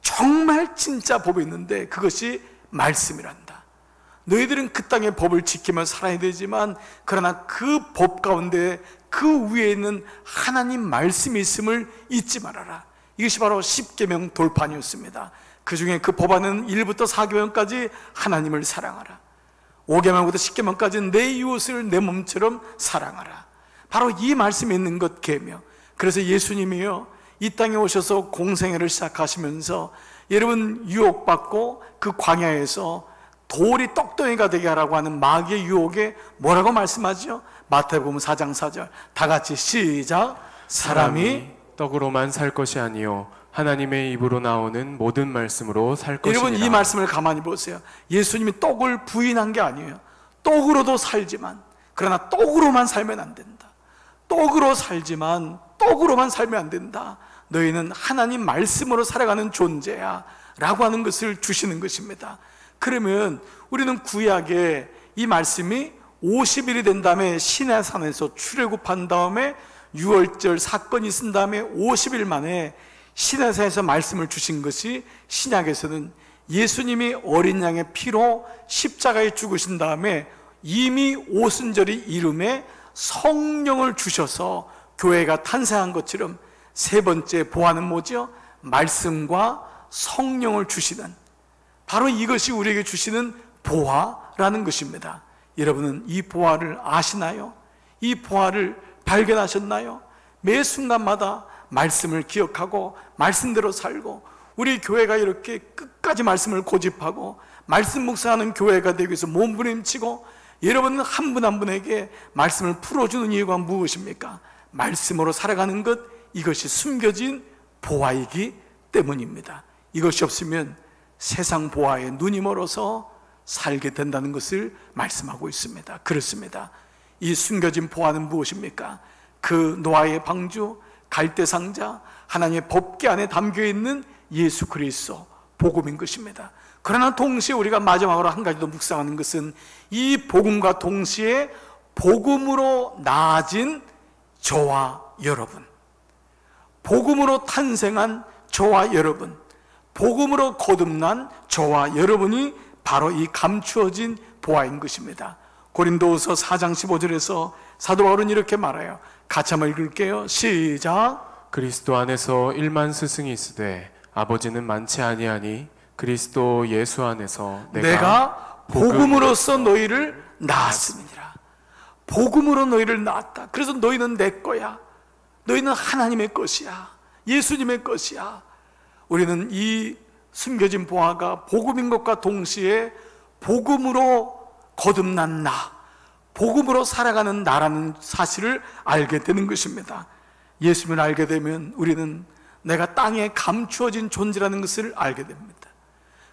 정말 진짜 법이 있는데 그것이 말씀이란다. 너희들은 그 땅의 법을 지키며 살아야 되지만, 그러나 그 법 가운데 그 위에 있는 하나님 말씀이 있음을 잊지 말아라. 이것이 바로 십계명 돌판이었습니다. 그 중에 그 법 안에는 1부터 4계명까지 하나님을 사랑하라, 5계명부터 10계명까지는 내 이웃을 내 몸처럼 사랑하라. 바로 이 말씀이 있는 것 계명. 그래서 예수님이요, 이 땅에 오셔서 공생애를 시작하시면서 여러분 유혹받고 그 광야에서 돌이 떡덩이가 되게 하라고 하는 마귀의 유혹에 뭐라고 말씀하죠? 마태복음 4장 4절 다 같이 시작. 사람이 떡으로만 살 것이 아니요 하나님의 입으로 나오는 모든 말씀으로 살 것입니다. 여러분, 이 말씀을 가만히 보세요. 예수님이 떡을 부인한 게 아니에요. 떡으로도 살지만, 그러나 떡으로만 살면 안 된다. 떡으로 살지만 떡으로만 살면 안 된다. 너희는 하나님 말씀으로 살아가는 존재야 라고 하는 것을 주시는 것입니다. 그러면 우리는 구약에 이 말씀이 50일이 된 다음에 시내산에서 출애굽한 다음에 6월절 사건이 있은 다음에 50일 만에 시내산에서 말씀을 주신 것이, 신약에서는 예수님이 어린 양의 피로 십자가에 죽으신 다음에 이미 오순절이 이름에 성령을 주셔서 교회가 탄생한 것처럼 세 번째 보화는 뭐죠? 말씀과 성령을 주시는, 바로 이것이 우리에게 주시는 보화라는 것입니다. 여러분은 이 보화를 아시나요? 이 보화를 발견하셨나요? 매 순간마다 말씀을 기억하고 말씀대로 살고, 우리 교회가 이렇게 끝까지 말씀을 고집하고 말씀 묵상하는 교회가 되기 위해서 몸부림치고, 여러분은 한 분 한 분에게 말씀을 풀어주는 이유가 무엇입니까? 말씀으로 살아가는 것, 이것이 숨겨진 보화이기 때문입니다. 이것이 없으면 세상 보화에 눈이 멀어서 살게 된다는 것을 말씀하고 있습니다. 그렇습니다. 이 숨겨진 보화는 무엇입니까? 그 노아의 방주, 갈대상자, 하나님의 법궤 안에 담겨있는 예수 그리스도 복음인 것입니다. 그러나 동시에 우리가 마지막으로 한 가지 더 묵상하는 것은, 이 복음과 동시에 복음으로 나아진 저와 여러분, 복음으로 탄생한 저와 여러분, 복음으로 거듭난 저와 여러분이 바로 이 감추어진 보화인 것입니다. 고린도후서 4장 15절에서 사도 바울은 이렇게 말해요. 같이 한번 읽을게요. 시작. 그리스도 안에서 1만 스승이 있으되 아버지는 많지 아니하니 그리스도 예수 안에서 내가 복음으로써 너희를 낳았습니다. 복음으로 너희를 낳았다. 그래서 너희는 내 거야. 너희는 하나님의 것이야. 예수님의 것이야. 우리는 이 숨겨진 보화가 복음인 것과 동시에 복음으로 거듭난 나, 복음으로 살아가는 나라는 사실을 알게 되는 것입니다. 예수님을 알게 되면 우리는 내가 땅에 감추어진 존재라는 것을 알게 됩니다.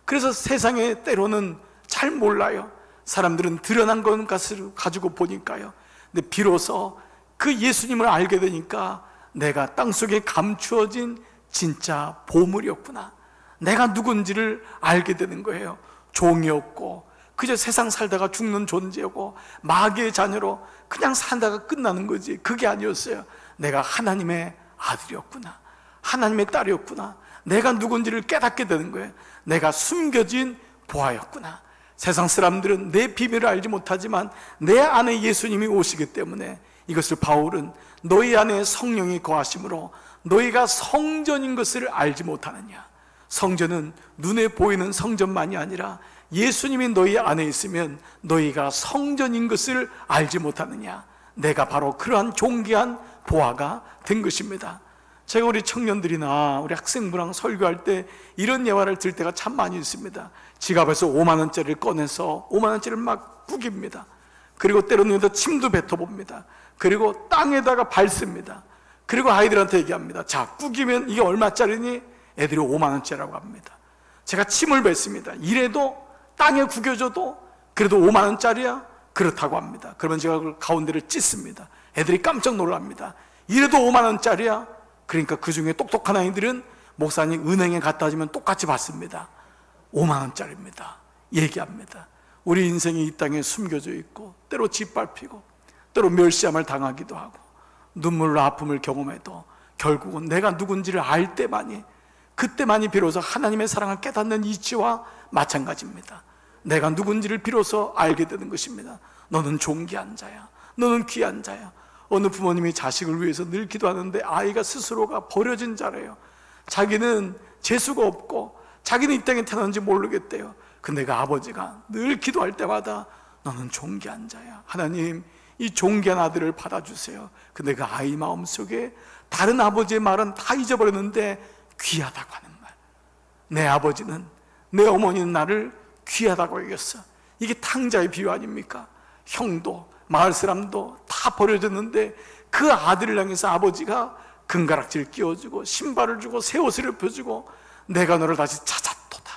그래서 세상에 때로는 잘 몰라요. 사람들은 드러난 것을 가지고 보니까요. 근데 비로소 그 예수님을 알게 되니까 내가 땅속에 감추어진 진짜 보물이었구나, 내가 누군지를 알게 되는 거예요. 종이었고 그저 세상 살다가 죽는 존재고 마귀의 자녀로 그냥 살다가 끝나는 거지, 그게 아니었어요. 내가 하나님의 아들이었구나, 하나님의 딸이었구나, 내가 누군지를 깨닫게 되는 거예요. 내가 숨겨진 보화였구나. 세상 사람들은 내 비밀을 알지 못하지만 내 안에 예수님이 오시기 때문에, 이것을 바울은 너희 안에 성령이 거하심으로 너희가 성전인 것을 알지 못하느냐. 성전은 눈에 보이는 성전만이 아니라 예수님이 너희 안에 있으면 너희가 성전인 것을 알지 못하느냐. 내가 바로 그러한 존귀한 보화가 된 것입니다. 제가 우리 청년들이나 우리 학생부랑 설교할 때 이런 예화를 들 때가 참 많이 있습니다. 지갑에서 5만 원짜리를 꺼내서 5만 원짜리를 막 구깁니다. 그리고 때로는 침도 뱉어봅니다. 그리고 땅에다가 밟습니다. 그리고 아이들한테 얘기합니다. 자, 구기면 이게 얼마짜리니? 애들이 5만 원짜리라고 합니다. 제가 침을 뱉습니다. 이래도 땅에 구겨져도 그래도 5만 원짜리야? 그렇다고 합니다. 그러면 제가 그 가운데를 찢습니다. 애들이 깜짝 놀랍니다. 이래도 5만 원짜리야? 그러니까 그 중에 똑똑한 아이들은 목사님 은행에 갖다 주면 똑같이 받습니다. 5만 원짜리입니다. 얘기합니다. 우리 인생이 이 땅에 숨겨져 있고, 때로 짓밟히고, 때로 멸시함을 당하기도 하고, 눈물로 아픔을 경험해도 결국은 내가 누군지를 알 때만이, 그때만이 비로소 하나님의 사랑을 깨닫는 이치와 마찬가지입니다. 내가 누군지를 비로소 알게 되는 것입니다. 너는 존귀한 자야, 너는 귀한 자야. 어느 부모님이 자식을 위해서 늘 기도하는데 아이가 스스로가 버려진 자래요. 자기는 재수가 없고 자기는 이 땅에 태어난지 모르겠대요. 근데 그 아버지가 늘 기도할 때마다 너는 존귀한 자야, 하나님 이 존귀한 아들을 받아주세요. 근데 그 아이 마음속에 다른 아버지의 말은 다 잊어버렸는데 귀하다고 하는 말, 내 아버지는, 내 어머니는 나를 귀하다고 여겼어. 이게 탕자의 비유 아닙니까? 형도 마을 사람도 다 버려졌는데 그 아들을 향해서 아버지가 금가락지를 끼워주고 신발을 주고 새 옷을 입혀주고 내가 너를 다시 찾았도다.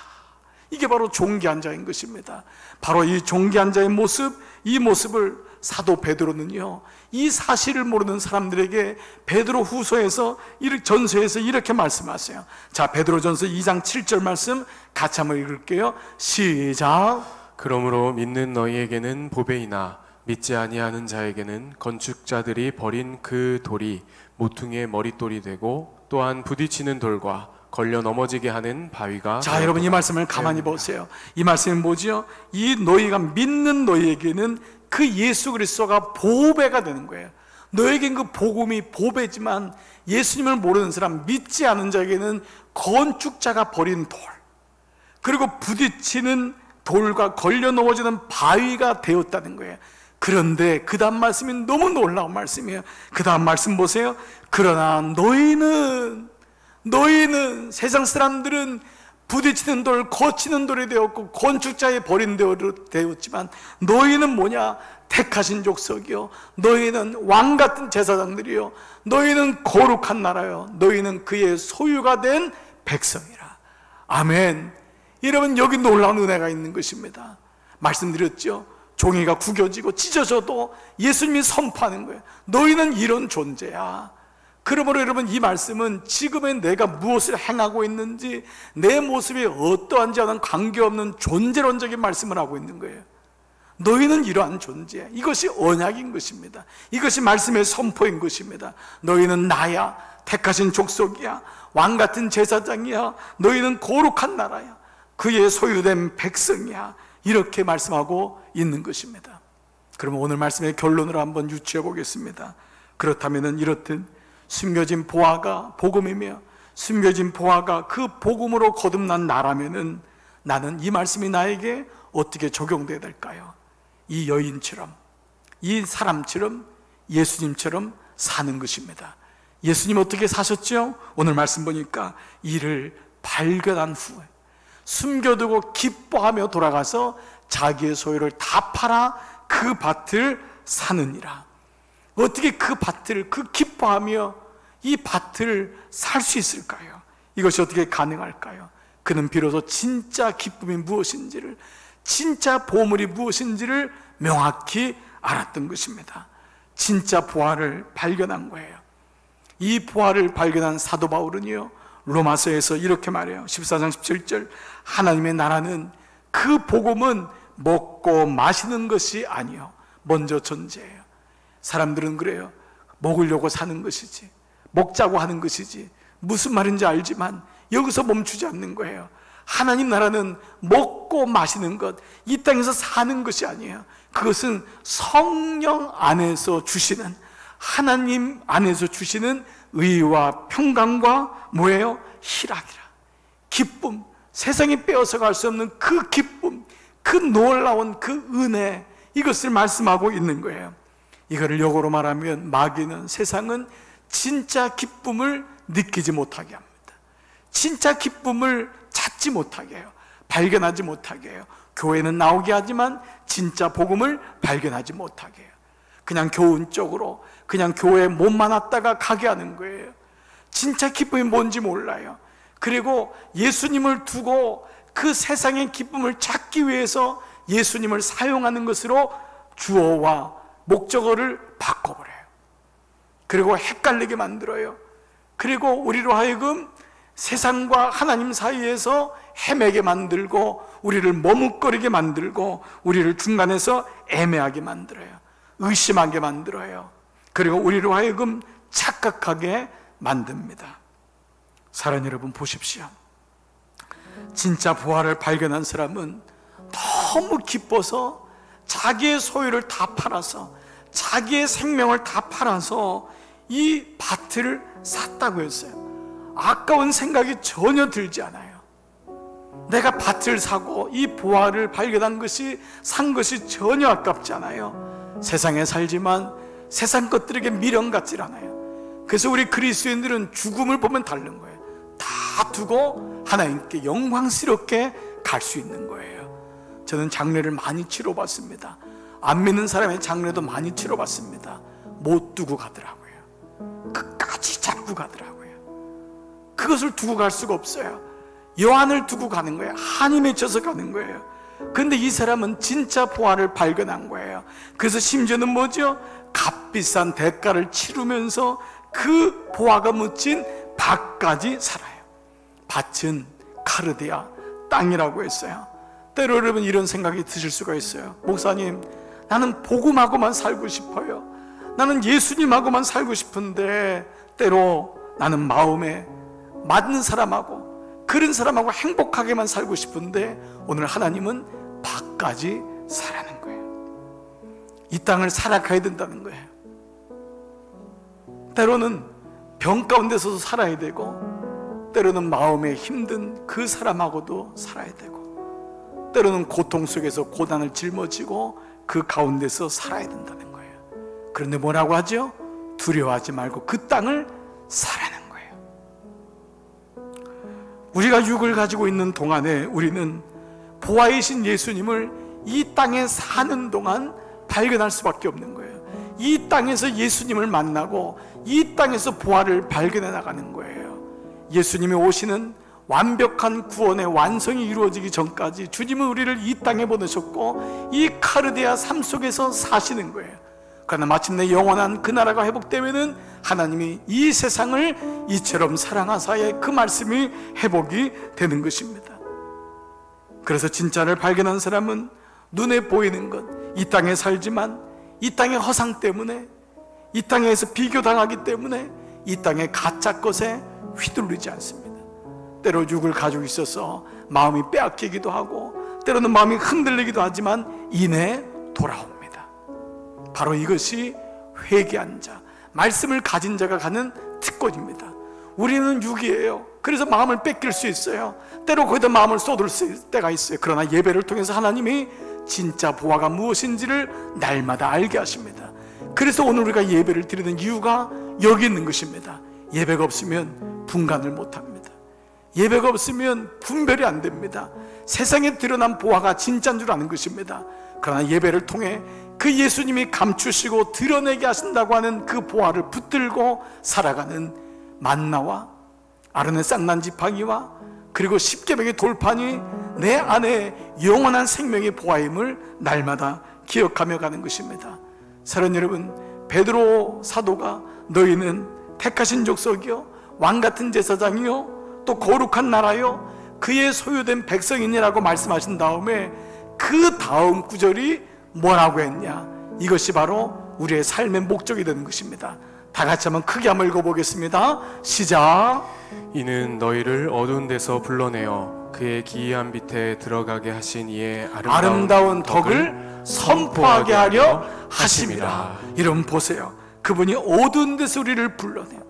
이게 바로 존귀한 자인 것입니다. 바로 이 존귀한 자의 모습, 이 모습을 사도 베드로는요, 이 사실을 모르는 사람들에게 베드로 후서에서, 전서에서 이렇게 말씀하세요. 자, 베드로전서 2장 7절 말씀 같이 한번 읽을게요. 시작. 그러므로 믿는 너희에게는 보배이나 믿지 아니하는 자에게는 건축자들이 버린 그 돌이 모퉁이의 머릿돌이 되고 또한 부딪히는 돌과 걸려 넘어지게 하는 바위가. 자, 여러분 이 말씀을 가만히 보세요. 이 말씀은 뭐지요? 이 너희가 믿는 너희에게는 그 예수 그리스도가 보배가 되는 거예요. 너에겐 그 복음이 보배지만 예수님을 모르는 사람, 믿지 않은 자에게는 건축자가 버린 돌, 그리고 부딪히는 돌과 걸려 넘어지는 바위가 되었다는 거예요. 그런데 그 다음 말씀이 너무 놀라운 말씀이에요. 그 다음 말씀 보세요. 그러나 너희는 세상 사람들은 부딪히는 돌, 거치는 돌이 되었고 건축자의 버린 돌이 되었지만 너희는 뭐냐? 택하신 족속이요, 너희는 왕같은 제사장들이요, 너희는 거룩한 나라요, 너희는 그의 소유가 된 백성이라. 아멘. 여러분, 여기 놀라운 은혜가 있는 것입니다. 말씀드렸죠? 종이가 구겨지고 찢어져도 예수님이 선포하는 거예요. 너희는 이런 존재야. 그러므로 여러분, 이 말씀은 지금의 내가 무엇을 행하고 있는지, 내 모습이 어떠한지와는 관계없는 존재론적인 말씀을 하고 있는 거예요. 너희는 이러한 존재야. 이것이 언약인 것입니다. 이것이 말씀의 선포인 것입니다. 너희는 나야, 택하신 족속이야, 왕같은 제사장이야, 너희는 거룩한 나라야, 그의 소유된 백성이야, 이렇게 말씀하고 있는 것입니다. 그러면 오늘 말씀의 결론을 한번 유추해 보겠습니다. 그렇다면 이렇듯 숨겨진 보화가 복음이며 숨겨진 보화가 그 복음으로 거듭난 나라면은 나는 이 말씀이 나에게 어떻게 적용돼야 될까요? 이 여인처럼, 이 사람처럼, 예수님처럼 사는 것입니다. 예수님 어떻게 사셨죠? 오늘 말씀 보니까 이를 발견한 후에 숨겨두고 기뻐하며 돌아가서 자기의 소유를 다 팔아 그 밭을 사느니라. 어떻게 그 밭을, 그 기뻐하며 이 밭을 살 수 있을까요? 이것이 어떻게 가능할까요? 그는 비로소 진짜 기쁨이 무엇인지를, 진짜 보물이 무엇인지를 명확히 알았던 것입니다. 진짜 보화를 발견한 거예요. 이 보화를 발견한 사도 바울은요, 로마서에서 이렇게 말해요. 14장 17절, 하나님의 나라는, 그 복음은 먹고 마시는 것이 아니요 먼저 존재해요. 사람들은 그래요. 먹으려고 사는 것이지, 먹자고 하는 것이지, 무슨 말인지 알지만 여기서 멈추지 않는 거예요. 하나님 나라는 먹고 마시는 것, 이 땅에서 사는 것이 아니에요. 그것은 성령 안에서 주시는, 하나님 안에서 주시는 의와 평강과 뭐예요? 희락이라. 기쁨, 세상이 빼앗아 갈 수 없는 그 기쁨, 그 놀라운 그 은혜, 이것을 말씀하고 있는 거예요. 이거를 역으로 말하면 마귀는, 세상은 진짜 기쁨을 느끼지 못하게 합니다. 진짜 기쁨을 찾지 못하게 해요. 발견하지 못하게 해요. 교회는 나오게 하지만 진짜 복음을 발견하지 못하게 해요. 그냥 교훈 쪽으로, 그냥 교회에 몸만 왔다가 가게 하는 거예요. 진짜 기쁨이 뭔지 몰라요. 그리고 예수님을 두고 그 세상의 기쁨을 찾기 위해서 예수님을 사용하는 것으로 주어와 목적어를 바꿔버려요. 그리고 헷갈리게 만들어요. 그리고 우리로 하여금 세상과 하나님 사이에서 헤매게 만들고, 우리를 머뭇거리게 만들고, 우리를 중간에서 애매하게 만들어요. 의심하게 만들어요. 그리고 우리로 하여금 착각하게 만듭니다. 사랑하는 여러분, 보십시오. 진짜 부활을 발견한 사람은 너무 기뻐서 자기의 소유를 다 팔아서, 자기의 생명을 다 팔아서 이 밭을 샀다고 했어요. 아까운 생각이 전혀 들지 않아요. 내가 밭을 사고 이 보화를 발견한 것이, 산 것이 전혀 아깝지 않아요. 세상에 살지만 세상 것들에게 미련 같질 않아요. 그래서 우리 그리스도인들은 죽음을 보면 다른 거예요. 다 두고 하나님께 영광스럽게 갈 수 있는 거예요. 저는 장례를 많이 치러봤습니다. 안 믿는 사람의 장례도 많이 치러봤습니다. 못 두고 가더라고요. 끝까지 자꾸 두고 가더라고요. 그것을 두고 갈 수가 없어요. 요한을 두고 가는 거예요. 한이 맺혀서 가는 거예요. 그런데 이 사람은 진짜 보화를 발견한 거예요. 그래서 심지어는 뭐죠? 값비싼 대가를 치르면서 그 보화가 묻힌 밭까지 살아요. 밭은 카르디아, 땅이라고 했어요. 때로 여러분 이런 생각이 드실 수가 있어요. 목사님, 나는 복음하고만 살고 싶어요. 나는 예수님하고만 살고 싶은데 때로 나는 마음에 맞는 사람하고 그런 사람하고 행복하게만 살고 싶은데 오늘 하나님은 밭까지 살아는 거예요. 이 땅을 살아가야 된다는 거예요. 때로는 병 가운데서도 살아야 되고 때로는 마음에 힘든 그 사람하고도 살아야 되고 때로는 고통 속에서 고난을 짊어지고 그 가운데서 살아야 된다는 거예요. 그런데 뭐라고 하죠? 두려워하지 말고 그 땅을 살아는 거예요. 우리가 육을 가지고 있는 동안에 우리는 보화이신 예수님을 이 땅에 사는 동안 발견할 수밖에 없는 거예요. 이 땅에서 예수님을 만나고 이 땅에서 보화를 발견해 나가는 거예요. 예수님이 오시는 완벽한 구원의 완성이 이루어지기 전까지 주님은 우리를 이 땅에 보내셨고 이 카르디아 삶 속에서 사시는 거예요. 그러나 마침내 영원한 그 나라가 회복되면은 하나님이 이 세상을 이처럼 사랑하사에 그 말씀이 회복이 되는 것입니다. 그래서 진짜를 발견한 사람은 눈에 보이는 것, 이 땅에 살지만 이 땅의 허상 때문에, 이 땅에서 비교당하기 때문에 이 땅의 가짜 것에 휘둘리지 않습니다. 때로 육을 가지고 있어서 마음이 빼앗기기도 하고 때로는 마음이 흔들리기도 하지만 이내 돌아옵니다. 바로 이것이 회개한 자, 말씀을 가진 자가 가는 특권입니다. 우리는 육이에요. 그래서 마음을 뺏길 수 있어요. 때로 거기다 마음을 쏟을 때가 있어요. 그러나 예배를 통해서 하나님이 진짜 보화가 무엇인지를 날마다 알게 하십니다. 그래서 오늘 우리가 예배를 드리는 이유가 여기 있는 것입니다. 예배가 없으면 분간을 못합니다. 예배가 없으면 분별이 안 됩니다. 세상에 드러난 보화가 진짜인 줄 아는 것입니다. 그러나 예배를 통해 그 예수님이 감추시고 드러내게 하신다고 하는 그 보화를 붙들고 살아가는 만나와 아론의 쌍난 지팡이와 그리고 십계명의 돌판이 내 안에 영원한 생명의 보화임을 날마다 기억하며 가는 것입니다. 사랑하는 여러분, 베드로 사도가 너희는 택하신 족속이요 왕같은 제사장이요 또 거룩한 나라요 그의 소유된 백성이니라고 말씀하신 다음에 그 다음 구절이 뭐라고 했냐? 이것이 바로 우리의 삶의 목적이 되는 것입니다. 다 같이 한번 크게 한번 읽어보겠습니다. 시작. 이는 너희를 어두운 데서 불러내어 그의 기이한 빛에 들어가게 하신 이의 아름다운 덕을 선포하게 하려 하심이라. 여러분 보세요. 그분이 어두운 데서 우리를 불러내요.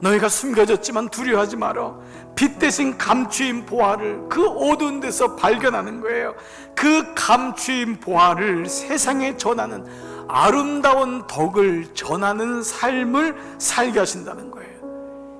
너희가 숨겨졌지만 두려워하지 마라. 빛 대신 감추인 보화를 그 어두운 데서 발견하는 거예요. 그 감추인 보화를 세상에 전하는 아름다운 덕을 전하는 삶을 살게 하신다는 거예요.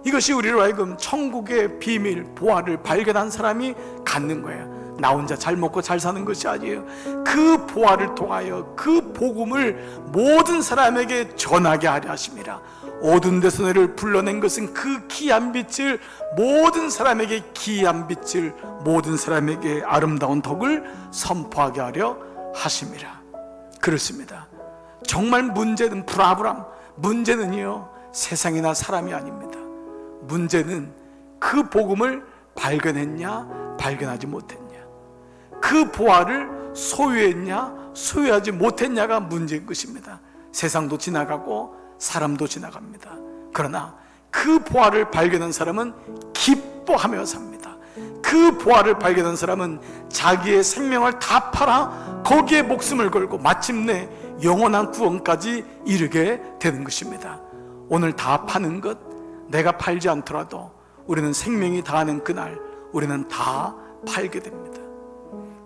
이것이 우리로 하여금 천국의 비밀, 보화를 발견한 사람이 갖는 거예요. 나 혼자 잘 먹고 잘 사는 것이 아니에요. 그 보화를 통하여 그 복음을 모든 사람에게 전하게 하려 하심이라. 어두운 데서 너를 불러낸 것은 그 귀한 빛을 모든 사람에게 귀한 빛을 모든 사람에게 아름다운 덕을 선포하게 하려 하심이라. 그렇습니다. 정말 문제는 프라브람, 문제는요 세상이나 사람이 아닙니다. 문제는 그 복음을 발견했냐 발견하지 못했냐, 그 보화를 소유했냐 소유하지 못했냐가 문제인 것입니다. 세상도 지나가고 사람도 지나갑니다. 그러나 그 보화를 발견한 사람은 기뻐하며 삽니다. 그 보화를 발견한 사람은 자기의 생명을 다 팔아 거기에 목숨을 걸고 마침내 영원한 구원까지 이르게 되는 것입니다. 오늘 다 파는 것 내가 팔지 않더라도 우리는 생명이 다하는 그날 우리는 다 팔게 됩니다.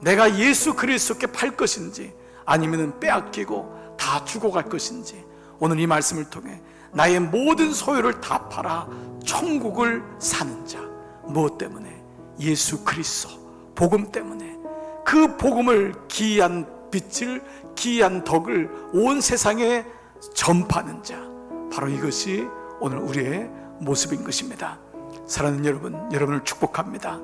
내가 예수 그리스도께 팔 것인지 아니면 빼앗기고 다 죽어갈 것인지 오늘 이 말씀을 통해 나의 모든 소유를 다 팔아 천국을 사는 자, 무엇 때문에? 예수 그리스도 복음 때문에. 그 복음을 기이한 빛을 기이한 덕을 온 세상에 전파하는 자, 바로 이것이 오늘 우리의 모습인 것입니다. 사랑하는 여러분, 여러분을 축복합니다.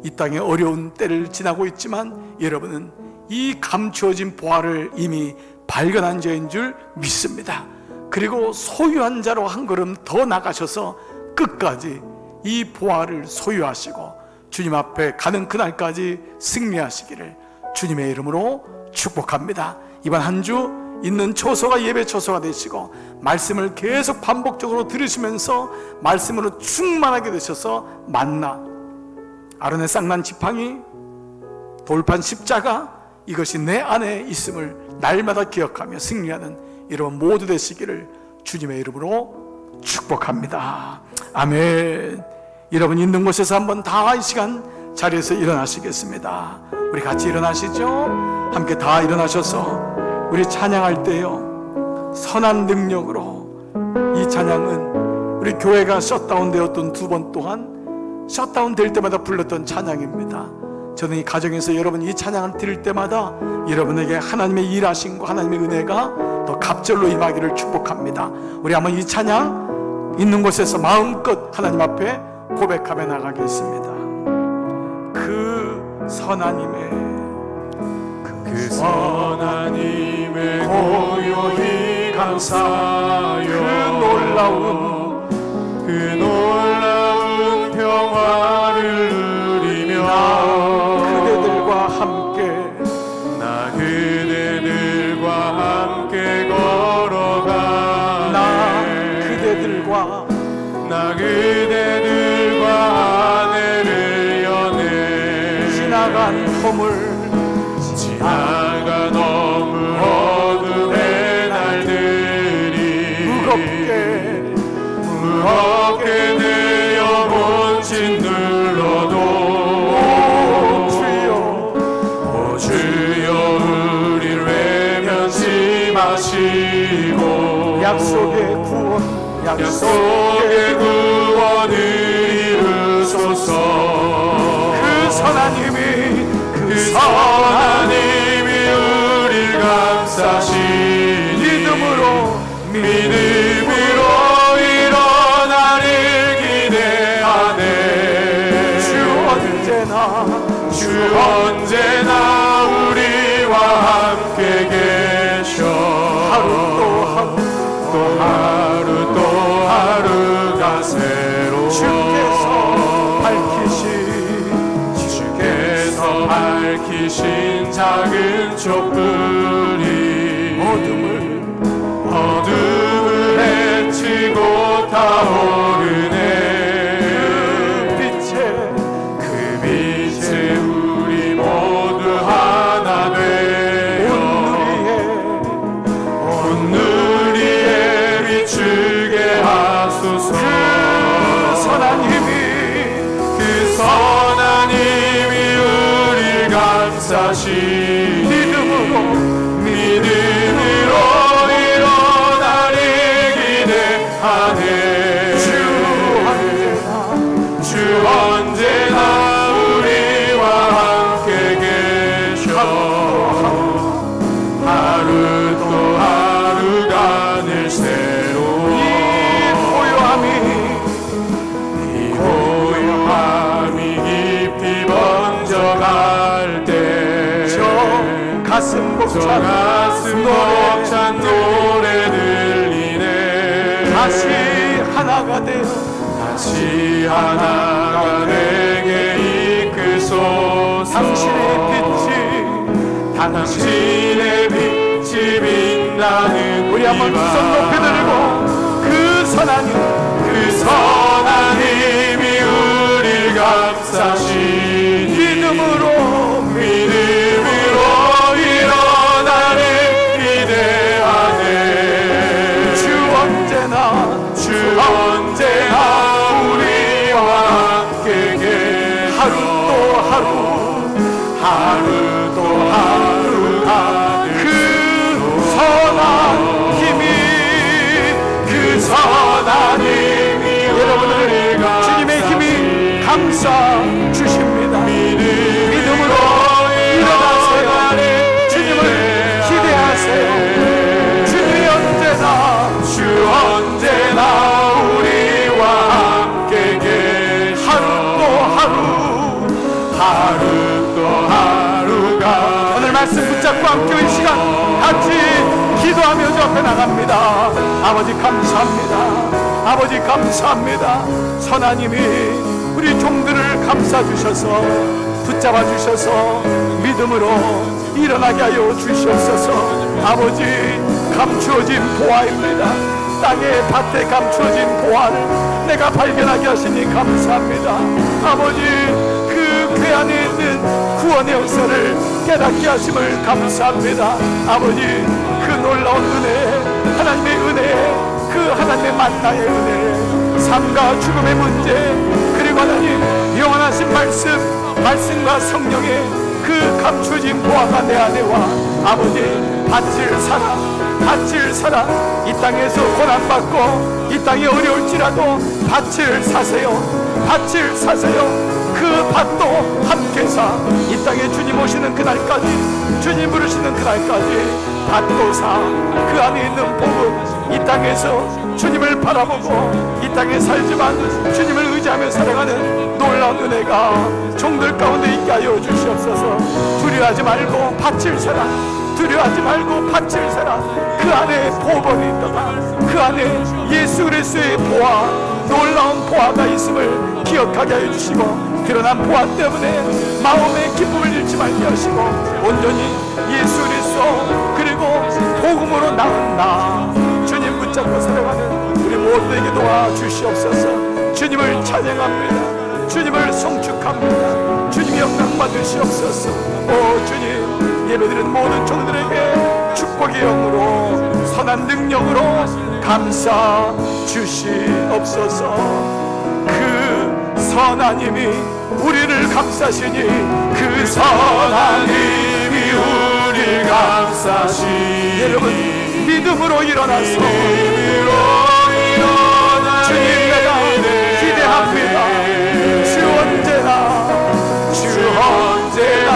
이 땅에 어려운 때를 지나고 있지만 여러분은 이 감추어진 보화를 이미 발견한 자인 줄 믿습니다. 그리고 소유한 자로 한 걸음 더 나가셔서 끝까지 이 보화를 소유하시고 주님 앞에 가는 그날까지 승리하시기를 주님의 이름으로 축복합니다. 이번 한 주 있는 초소가 예배 초소가 되시고 말씀을 계속 반복적으로 들으시면서 말씀으로 충만하게 되셔서 만나, 아론의 쌍난 지팡이, 돌판 십자가, 이것이 내 안에 있음을 날마다 기억하며 승리하는 여러분 모두 되시기를 주님의 이름으로 축복합니다. 아멘. 여러분 있는 곳에서 한번 다 이 시간 자리에서 일어나시겠습니다. 우리 같이 일어나시죠. 함께 다 일어나셔서 우리 찬양할 때요, 선한 능력으로, 이 찬양은 우리 교회가 셧다운 되었던 2번 동안 셧다운 될 때마다 불렀던 찬양입니다. 저는 이 가정에서 여러분 이 찬양을 들을 때마다 여러분에게 하나님의 일하신 거, 하나님의 은혜가 더 갑절로 임하기를 축복합니다. 우리 한번 이 찬양 있는 곳에서 마음껏 하나님 앞에 고백하며 나가겠습니다. 그 선하님의 고요히 감사하여 그 놀라운 평화를 누리며 나 그대들과 함께 걸어가네. 나 그대들과 아내를 여네. 지나간 어둠 어둠의 날들이 무겁게 되어 본진 눌러도 오 주여 우리를 외면치 마시고 약속의 구원을 이루소서. 그 선하님이 우리를 감싸시니 믿음으로 일어나를 기대하네. 주 언제나 우리와 함께 계셔. 하루 또 하루가 새로워. 주께서 밝히신 작은 촛불이 어둠을 헤치고 타오르네. 그 빛에 우리 모두 하나 되어 온 누리에 비추게 하소서. 그 선하님이 우리를 감싸시니 믿음으로 일어나를 기대하네. 주 언제나 우리와 함께 계셔. 하루 또 하루가 늘 새로워. 이 고요함이 깊이 번져갈 때 가슴 벅찬 노래 들리네. 다시 하나가 되게 이끌소서. 당신의 빛이 빛나는 우리 한번 두 손 높이 들고 그 선하님이 우리를 감싸시니 믿음으로 일어나를 기대하네. 주 언제나 우리와 함께 계셔. 하루 또 하루가 그 선하님이 여러분을 주님의 힘이 감싸 주시옵소서. 앞에 나갑니다. 아버지 감사합니다. 아버지 감사합니다. 선하님이 우리 종들을 감싸주셔서 붙잡아 주셔서 믿음으로 일어나게 하여 주시옵소서. 아버지 감추어진 보화입니다. 땅에 밭에 감추어진 보화를 내가 발견하게 하시니 감사합니다. 아버지 그 궤안에 있는 구원의 역사를 깨닫게 하심을 감사합니다. 아버지 그 놀라운 은혜, 하나님의 은혜, 그 하나님의 만나의 은혜, 삶과 죽음의 문제, 그리고 하나님 영원하신 말씀과 성령의 그 감추어진 보화가 내 안에와 아버지 밭을 사라 이 땅에서 고난받고 이 땅이 어려울지라도 밭을 사세요. 그 밭도 함께 사. 이 땅에 주님 오시는 그날까지, 주님 부르시는 그날까지 밭도 사. 그 안에 있는 복은 이 땅에서 주님을 바라보고 이 땅에 살지만 주님을 의지하며 살아가는 놀라운 은혜가 종들 가운데 있게 하여 주시옵소서. 두려워하지 말고 밭을 사라. 두려워하지 말고 밭을 사라. 그 안에 보복이 있도다. 그 안에 예수 그리스도의 보화, 놀라운 보화가 있음을 기억하게 하여 주시고, 드러난 보화 때문에 마음의 기쁨을 잃지 말게 하시고, 온전히 예수 그리스도 그리고 복음으로 나은 나 주님 붙잡고 살아가는 우리 모두에게 도와주시옵소서. 주님을 찬양합니다. 주님을 송축합니다. 주님 영광 받으시옵소서. 오 주님, 예배드리는 모든 종들에게 축복의 영으로 선한 능력으로 감싸 주시옵소서. 그 선하님이 우리를 감싸시니, 그 선하님이 우리를 감싸시니, 여러분 믿음으로 일어나서 주님 내가 기대합니다. 주 언제나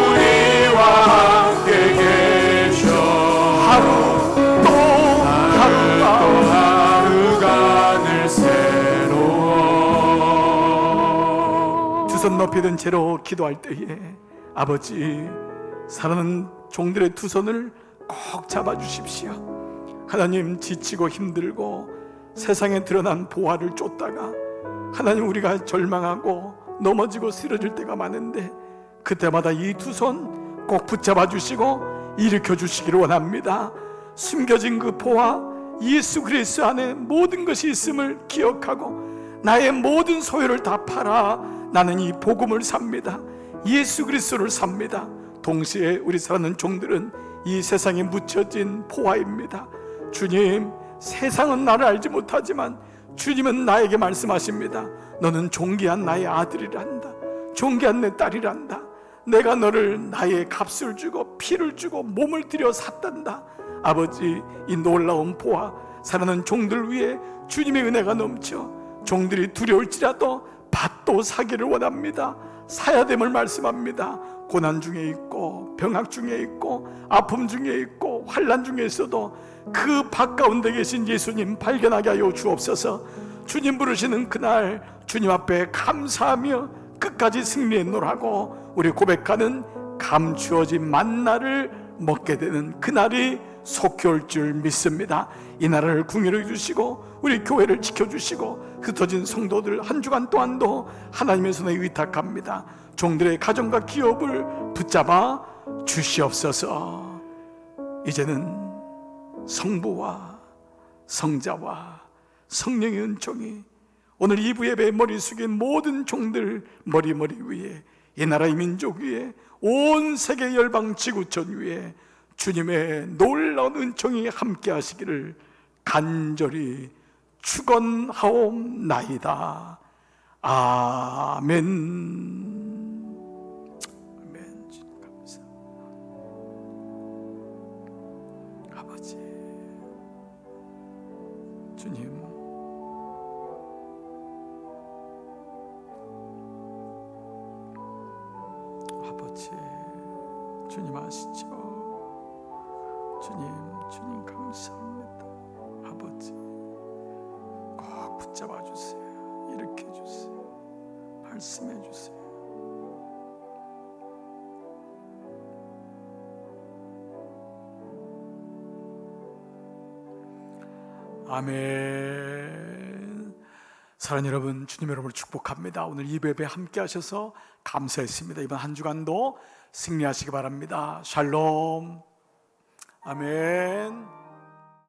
우리와 함께 계셔. 하루 또 하루가 늘 새로워. 두 손 높이 든 채로 기도할 때에 아버지, 사랑하는 종들의 두 손을 꼭 잡아주십시오. 하나님, 지치고 힘들고 세상에 드러난 보화를 쫓다가 하나님 우리가 절망하고 넘어지고 쓰러질 때가 많은데, 그때마다 이 두 손 꼭 붙잡아 주시고 일으켜 주시기를 원합니다. 숨겨진 그 보화, 예수 그리스도 안에 모든 것이 있음을 기억하고 나의 모든 소유를 다 팔아 나는 이 복음을 삽니다. 예수 그리스도를 삽니다. 동시에 우리 사랑하는 종들은 이 세상에 묻혀진 보화입니다. 주님, 세상은 나를 알지 못하지만 주님은 나에게 말씀하십니다. 너는 존귀한 나의 아들이란다. 존귀한 내 딸이란다. 내가 너를 나의 값을 주고 피를 주고 몸을 들여 샀단다. 아버지, 이 놀라운 보화, 사랑하는 종들 위에 주님의 은혜가 넘쳐 종들이 두려울지라도 밭도 사기를 원합니다. 사야 됨을 말씀합니다. 고난 중에 있고 병악 중에 있고 아픔 중에 있고 환난 중에 있어도 그 밭 가운데 계신 예수님 발견하게 하여 주옵소서. 주님 부르시는 그날 주님 앞에 감사하며 끝까지 승리했노라고 우리 고백하는 감추어진 만나를 먹게 되는 그날이 속히 올 줄 믿습니다. 이 나라를 궁유해 주시고 우리 교회를 지켜주시고 흩어진 성도들 한 주간 또한도 하나님의 손에 의탁합니다. 종들의 가정과 기업을 붙잡아 주시옵소서. 이제는 성부와 성자와 성령의 은총이 오늘 2부 예배의 머리 숙인 모든 종들 머리 위에, 이 나라의 민족 위에, 온 세계 열방 지구촌 위에 주님의 놀라운 은총이 함께 하시기를 간절히 축원하옵나이다. 아멘. 아멘. 주님 감사합니다. 아버지, 주님, 아버지, 주님 아시죠? 주님 감사합니다. 아버지, 꼭 붙잡아 주세요. 일으켜 주세요. 말씀해 주세요. 아멘. 사랑하는 여러분, 주님 여러분을 축복합니다. 오늘 이 예배 함께 하셔서 감사했습니다. 이번 한 주간도 승리하시기 바랍니다. 샬롬. 아멘.